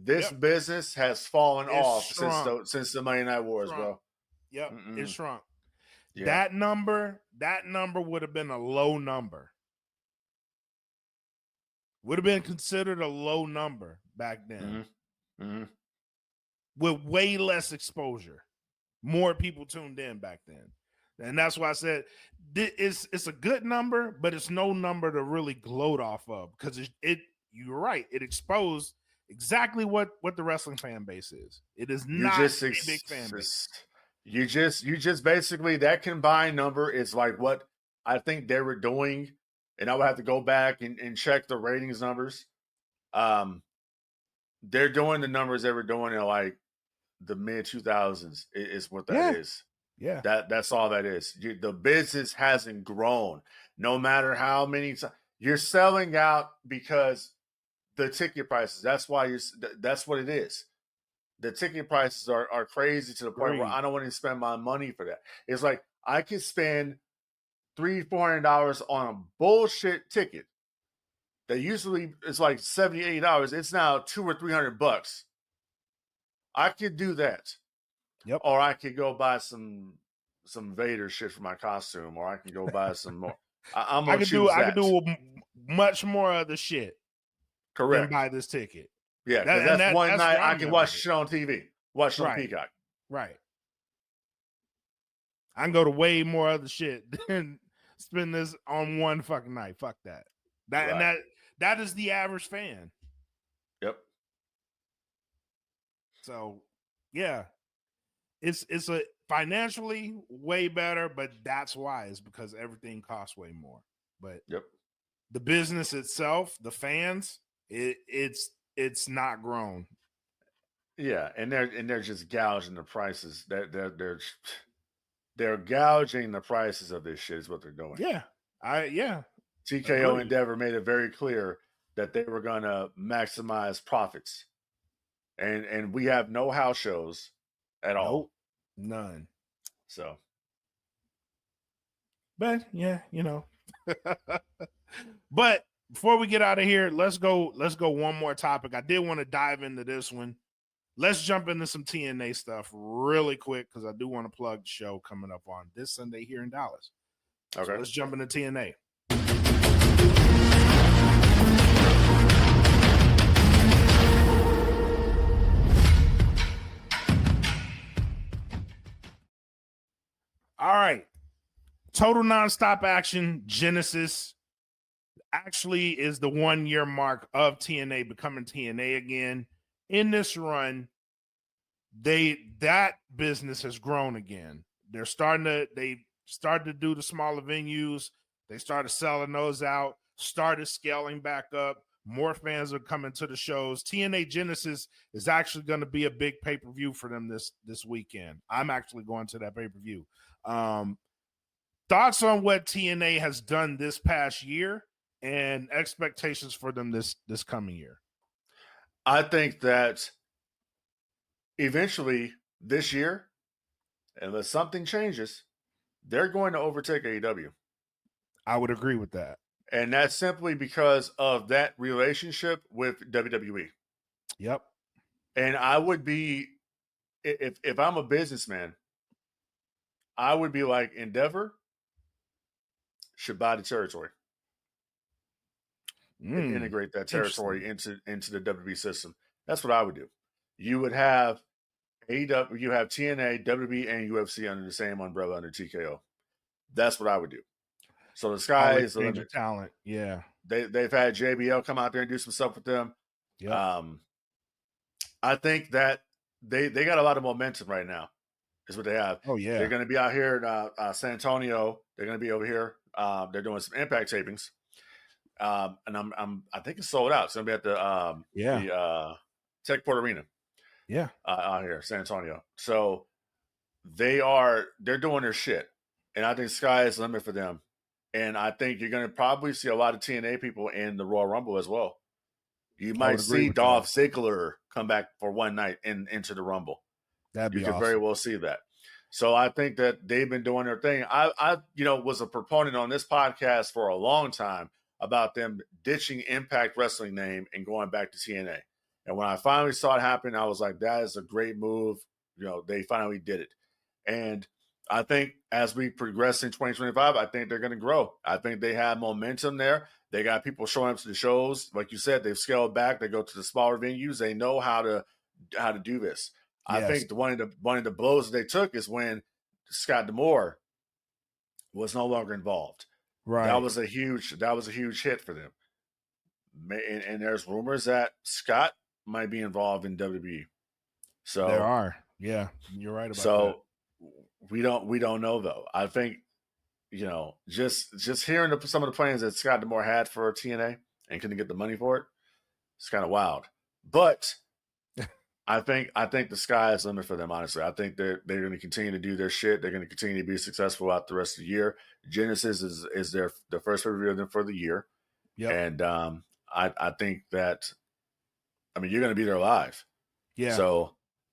this business has fallen off since the Monday Night Wars, bro. Yep, it shrunk. Yeah. That number would have been a low number. Would have been considered a low number back then. Mm-hmm. With way less exposure. More people tuned in back then. And that's why I said it's a good number, but it's no number to really gloat off of because you're right. It exposed exactly what the wrestling fan base is. It is not a big fan base. You just basically that combined number is like what I think they were doing, and I would have to go back and check the ratings numbers. They're doing the numbers they were doing in like the mid 2000s is what that is. Yeah, that's all that is. The business hasn't grown, no matter how many times you're selling out because the ticket prices. That's why that's what it is. The ticket prices are crazy to the point where I don't want to spend my money for that. It's like I could spend $300-$400 on a bullshit ticket that usually is like $70-$80, it's now $200 or $300. I could do that. Yep. Or I could go buy some Vader shit for my costume, or I can go buy some more. I'm gonna choose that. I could do much more of the shit Correct. than buy this ticket. Yeah, because that's one night I can watch shit on TV, watch it on Right. Peacock. Right. I can go to way more other shit than spend this on one fucking night. Fuck that. That is the average fan. Yep. So, yeah, it's a financially way better, but that's why it's because everything costs way more. But yep, the business itself, the fans, it's not grown. Yeah, and they're just gouging the prices. They're gouging the prices of this shit is what they're doing. Yeah, TKO Agreed. Endeavor made it very clear that they were going to maximize profits, and we have no house shows at all. Nope, none. So, but yeah, But before we get out of here, let's go one more topic. I did want to dive into this one. Let's jump into some TNA stuff really quick because I do want to plug the show coming up on this Sunday here in Dallas. Okay, so let's jump into TNA. All right. Total Nonstop Action Genesis actually is the 1 year mark of TNA becoming TNA again. In this run, that business has grown again. They started to do the smaller venues. They started selling those out, started scaling back up. More fans are coming to the shows. TNA Genesis is actually going to be a big pay-per-view for them this weekend. I'm actually going to that pay-per-view. Thoughts on what TNA has done this past year and expectations for them this coming year? I think that eventually this year, unless something changes, they're going to overtake AEW. I would agree with that. And that's simply because of that relationship with WWE. Yep. And I would be, if I'm a businessman, I would be like, Endeavor should buy the territory. And integrate that territory into the WWE system. That's what I would do. You would have AEW, you have TNA, WWE, and UFC under the same umbrella under TKO. That's what I would do. So the sky is the limit. Talent, yeah. They've had JBL come out there and do some stuff with them. Yeah. I think that they got a lot of momentum right now. Is what they have. Oh yeah. They're going to be out here in San Antonio. They're going to be over here. They're doing some Impact tapings. And I think it's sold out. It's gonna be at the Techport Arena. Yeah. Out here, San Antonio. So they're doing their shit. And I think sky is the limit for them. And I think you're gonna probably see a lot of TNA people in the Royal Rumble as well. You might see Dolph Ziggler come back for one night into the Rumble. That'd be awesome. You could very well see that. So I think that they've been doing their thing. I was a proponent on this podcast for a long time about them ditching Impact Wrestling name and going back to TNA. And when I finally saw it happen, I was like, that is a great move. They finally did it. And I think as we progress in 2025, I think they're going to grow. I think they have momentum there. They got people showing up to the shows. Like you said, they've scaled back. They go to the smaller venues. They know how to do this. Yes. I think one of the blows that they took is when Scott D'Amore was no longer involved. Right. That was a huge hit for them. And there's rumors that Scott might be involved in WWE. So there are. Yeah, you're right about that. So we don't know though. I think just hearing some of the plans that Scott D'Amore had for TNA and couldn't get the money for it, it's kind of wild. But I think the sky is the limit for them, honestly. I think they're going to continue to do their shit. They're going to continue to be successful out the rest of the year. Genesis is the first pay-per-view for the year. Yep. And I think that, you're going to be there live. Yeah. So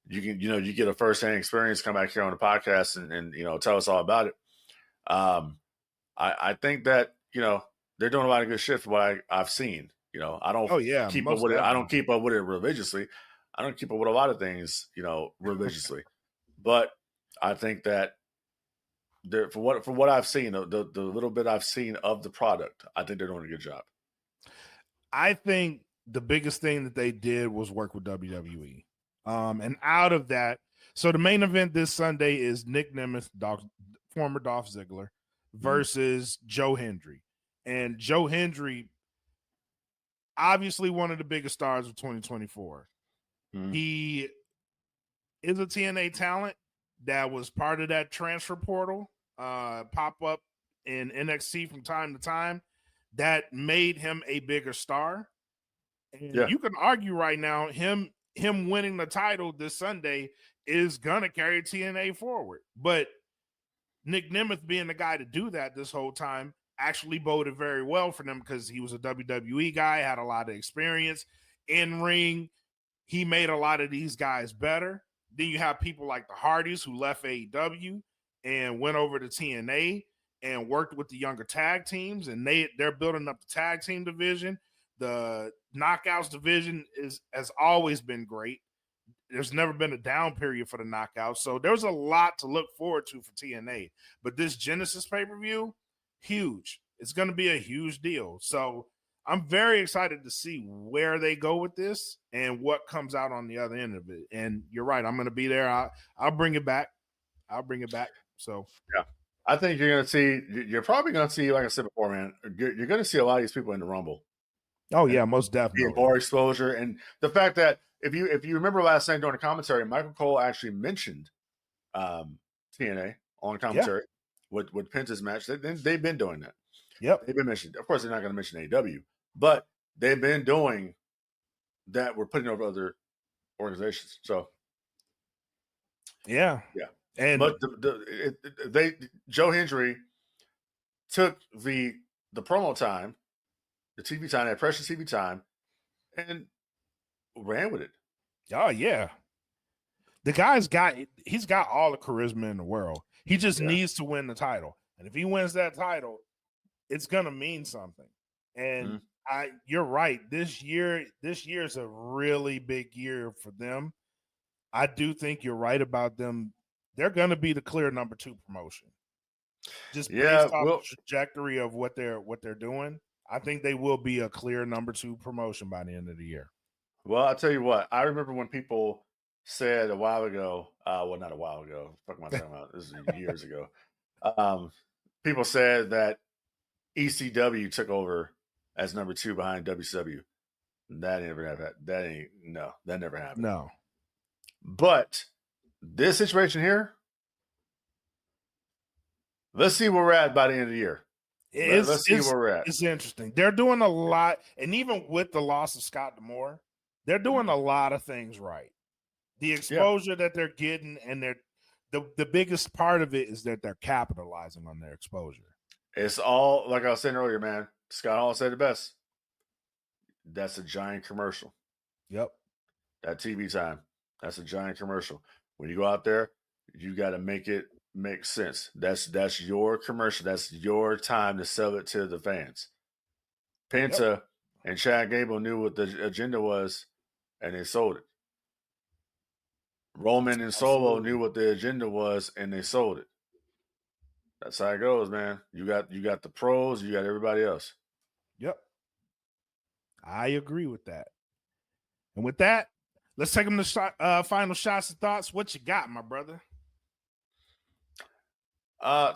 you can, you get a first-hand experience, come back here on the podcast and tell us all about it. I think that, they're doing a lot of good shit for what I've seen. I don't Oh yeah, keep up most with it. I don't definitely. keep up with it religiously. I don't keep up with a lot of things, religiously. But I think that for what I've seen, the little bit I've seen of the product, I think they're doing a good job. I think the biggest thing that they did was work with WWE. And out of that, so the main event this Sunday is Nick Nemeth, former Dolph Ziggler, versus Joe Hendry. And Joe Hendry, obviously one of the biggest stars of 2024. He is a TNA talent that was part of that transfer portal pop up in NXT from time to time that made him a bigger star. And you can argue right now him winning the title this Sunday is gonna carry TNA forward. But Nick Nemeth being the guy to do that this whole time actually boded very well for them because he was a WWE guy, had a lot of experience in ring. He made a lot of these guys better. Then you have people like the Hardys who left AEW and went over to TNA and worked with the younger tag teams, and they're building up the tag team division. The Knockouts division has always been great. There's never been a down period for the Knockouts, so there's a lot to look forward to for TNA. But this Genesis pay-per-view, huge. It's going to be a huge deal. So I'm very excited to see where they go with this and what comes out on the other end of it. And you're right, I'm going to be there. I'll bring it back. So yeah, I think you're probably going to see, like I said before, man, you're going to see a lot of these people in the Rumble. Oh yeah, most definitely. More exposure, and the fact that if you remember last night during the commentary, Michael Cole actually mentioned TNA on commentary with Penta's match. They've been doing that. Yep, they've been mentioned. Of course, they're not going to mention AEW, but they've been doing that. We're putting over other organizations. So yeah. And but Joe Hendry took the promo time, the TV time, that precious TV time, and ran with it. Oh yeah, the guy's he's got all the charisma in the world. He just needs to win the title, and if he wins that title, it's gonna mean something. And you're right. This year is a really big year for them. I do think you're right about them. They're gonna be the clear number 2 promotion. Just based off the trajectory of what they're doing, I think they will be a clear number 2 promotion by the end of the year. Well, I'll tell you what. I remember when people said a while ago, well, not a while ago. Fuck am I talking about? This is years ago. People said that ECW took over as number 2 behind WCW. That never happened. That never happened. No. But this situation here, let's see where we're at by the end of the year. Let's see where we're at. It's interesting. They're doing a lot, and even with the loss of Scott D'Amore, they're doing a lot of things right. The exposure that they're getting, and the biggest part of it is that they're capitalizing on their exposure. It's all, like I was saying earlier, man. Scott Hall said it best. That's a giant commercial. Yep. That TV time, that's a giant commercial. When you go out there, you got to make it make sense. That's your commercial. That's your time to sell it to the fans. Penta and Chad Gable knew what the agenda was, and they sold it. Roman and Solo knew what the agenda was, and they sold it. That's how it goes, man. You got the pros, you got everybody else. Yep. I agree with that. And with that, let's take them to final shots and thoughts. What you got, my brother?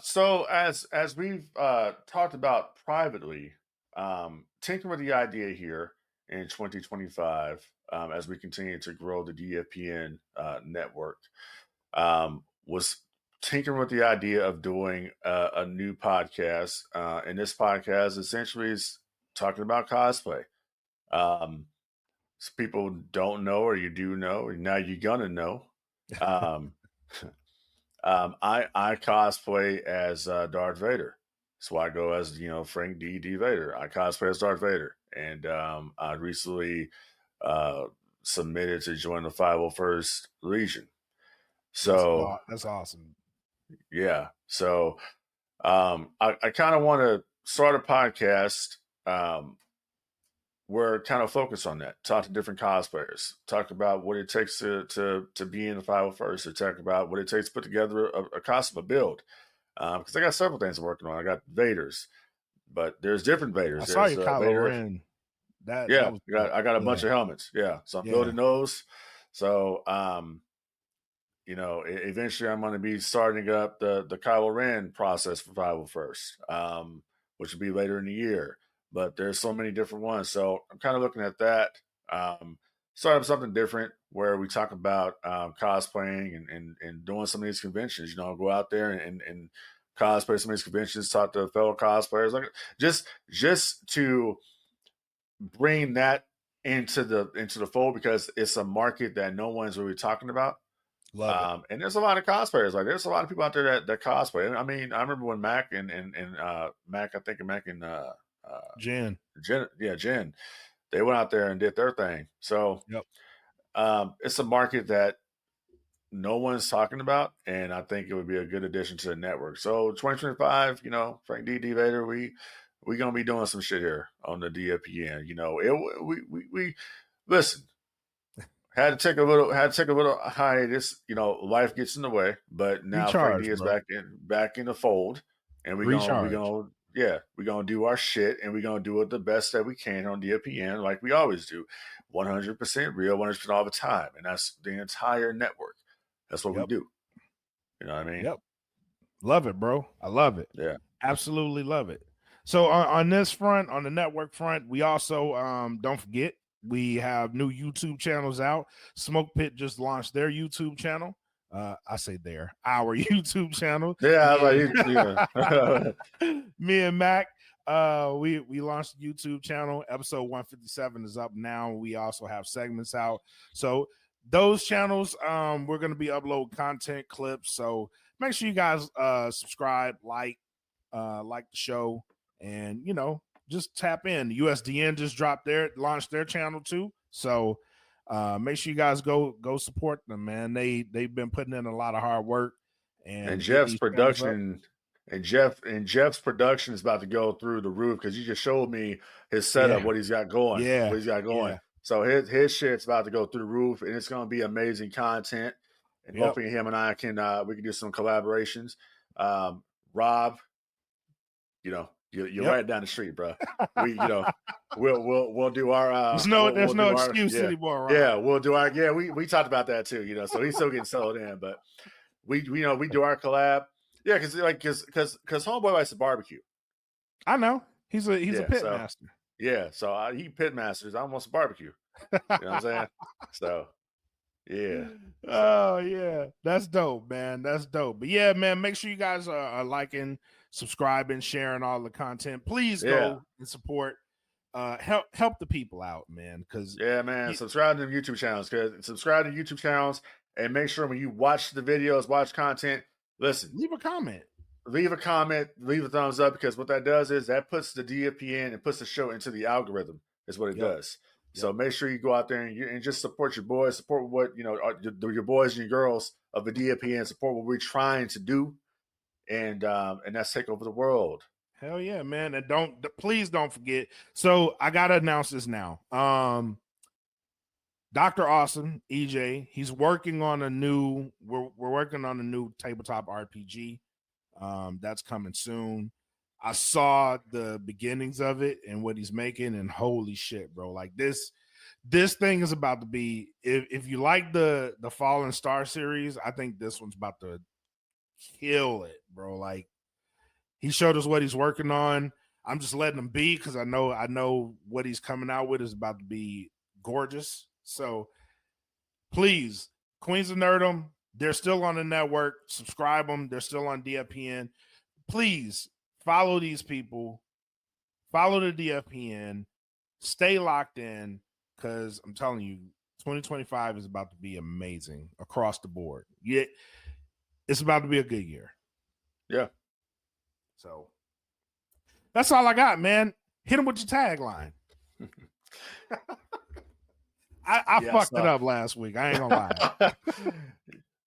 So as we've talked about privately, tinkering with the idea here in 2025, as we continue to grow the DFPN network, was tinkering with the idea of doing a new podcast. And this podcast essentially is talking about cosplay. People don't know, or you do know, or now you're gonna know. I cosplay as Darth Vader. So I go as, Frank Dee Vader. I cosplay as Darth Vader. And I recently submitted to join the 501st Legion. So that's awesome. Yeah. So I kind of want to start a podcast where kind of focus on that. Talk to different cosplayers. Talk about what it takes to be in the 501st. Or talk about what it takes to put together a costume, a build. Because I got several things I'm working on. I got Vaders, but there's different Vaders. I saw There's your Kylo Vader. Ren. That Yeah, was I got a bunch of helmets. Yeah, so I'm building those. So, eventually I'm going to be starting up the Kylo Ren process for 501st, which will be later in the year. But there's so many different ones. So I'm kind of looking at that. Start up something different where we talk about cosplaying and doing some of these conventions. Go out there and cosplay some of these conventions, talk to fellow cosplayers, like just to bring that into the fold, because it's a market that no one's really talking about. Love it. And there's a lot of cosplayers. Like there's a lot of people out there that cosplay. I mean, I remember when Mac and Jen, Jen, they went out there and did their thing. So it's a market that no one's talking about, and I think it would be a good addition to the network. So 2025, Frank Dee, Vader, we're gonna be doing some shit here on the DFPN. We listen. Had to take a little hiatus. Life gets in the way, but now Frank Dee is back in the fold, and we're gonna do our shit, and we're gonna do it the best that we can on DFPN, like we always do, 100% real, 100% all the time, and that's the entire network. That's what we do. You know what I mean? Yep. Love it, bro. I love it. Yeah. Absolutely love it. So on this front, on the network front, we also don't forget, we have new YouTube channels out. Smoke Pit just launched their YouTube channel. I say our YouTube channel. Yeah, me and Mac, we launched the YouTube channel. Episode 157 is up now. We also have segments out. So those channels, we're going to be uploading content clips. So make sure you guys subscribe, like the show, and just tap in. USDN just launched their channel too. So make sure you guys go support them, man. They've been putting in a lot of hard work, and Jeff's production. And Jeff's production is about to go through the roof, because you just showed me his setup, what he's got going. What he's got going. So his shit's about to go through the roof, and it's going to be amazing content. And hopefully him and I we can do some collaborations. Rob, you're right down the street, bro. We'll do our. There's no excuse anymore. Rob. Yeah, we'll do our. Yeah, we talked about that too. So he's still getting settled in, but we do our collab. Yeah, because homeboy likes to barbecue. I know he's a pit master. Yeah, so he pit masters. I want some barbecue. You know what I'm saying? So, yeah. Oh yeah, that's dope, man. That's dope. But yeah, man, make sure you guys are liking, subscribing, sharing all the content. Please go and support. Help the people out, man. Because subscribe to the YouTube channels. Subscribe to YouTube channels, and make sure when you watch the videos, watch content, listen. Leave a comment. Leave a comment, leave a thumbs up, because what that does is that puts the DFPN and puts the show into the algorithm, is what it does. So make sure you go out there and just support your boys, support what, your boys and your girls of the DFPN, support what we're trying to do. And that's take over the world. Hell yeah, man. And please don't forget. So I got to announce this now. Dr. Awesome, EJ, he's working on we're working on a new tabletop RPG. That's coming soon. I saw the beginnings of it and what he's making, and holy shit, bro. Like this thing is about to be, if you like the Fallen Star series, I think this one's about to kill it, bro. Like, he showed us what he's working on. I'm just letting him be, because I know what he's coming out with is about to be gorgeous. So please, Queens of Nerdom, they're still on the network. Subscribe them. They're still on DFPN. Please follow these people. Follow the DFPN. Stay locked in, because I'm telling you, 2025 is about to be amazing across the board. Yeah, it's about to be a good year. Yeah. So that's all I got, man. Hit him with your tagline. I fucked it up last week. I ain't gonna lie.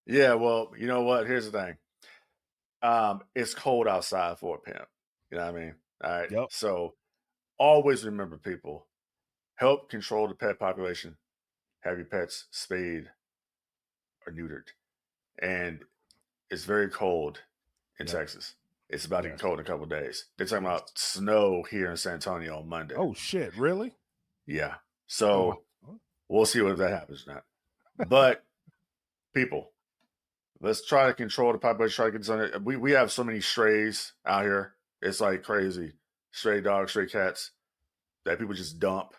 Yeah, well, you know what? Here's the thing. it's cold outside for a pimp. You know what I mean? All right. Yep. So always remember, people, help control the pet population. Have your pets spayed or neutered. And it's very cold in Texas. It's about to get cold in a couple of days. They're talking about snow here in San Antonio on Monday. Oh shit! Really? Yeah. So we'll see if that happens or not. But people, let's try to control the population. Try to get something. We have so many strays out here. It's like crazy. Stray dogs, stray cats that people just dump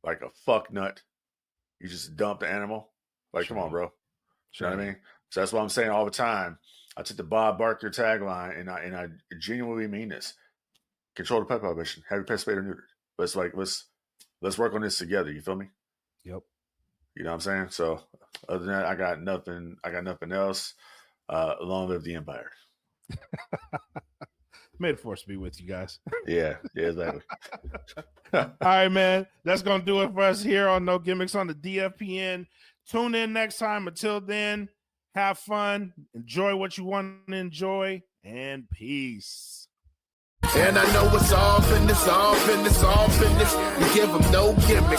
like a fuck nut. You just dump the animal. Like, come on, bro. You know what I mean? So that's what I'm saying all the time. I took the Bob Barker tagline, and I genuinely mean this. Control the pet population. Have your pet spayed or neutered. But it's like, let's work on this together. You feel me? Yep. You know what I'm saying? So other than that, I got nothing else. Long live the empire. May the force be with you guys. Yeah, exactly. All right, man. That's going to do it for us here on No Gimmicks on the DFPN. Tune in next time. Until then, have fun. Enjoy what you want to enjoy. And peace. And I know it's all business, all business, all business. We give them no gimmick.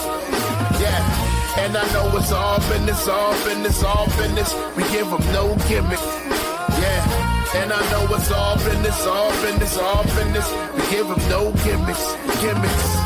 Yeah. And I know it's all business, all business, all business. We give them no gimmick. Yeah. And I know it's all business, all business, all business. We give them no gimmicks, gimmicks.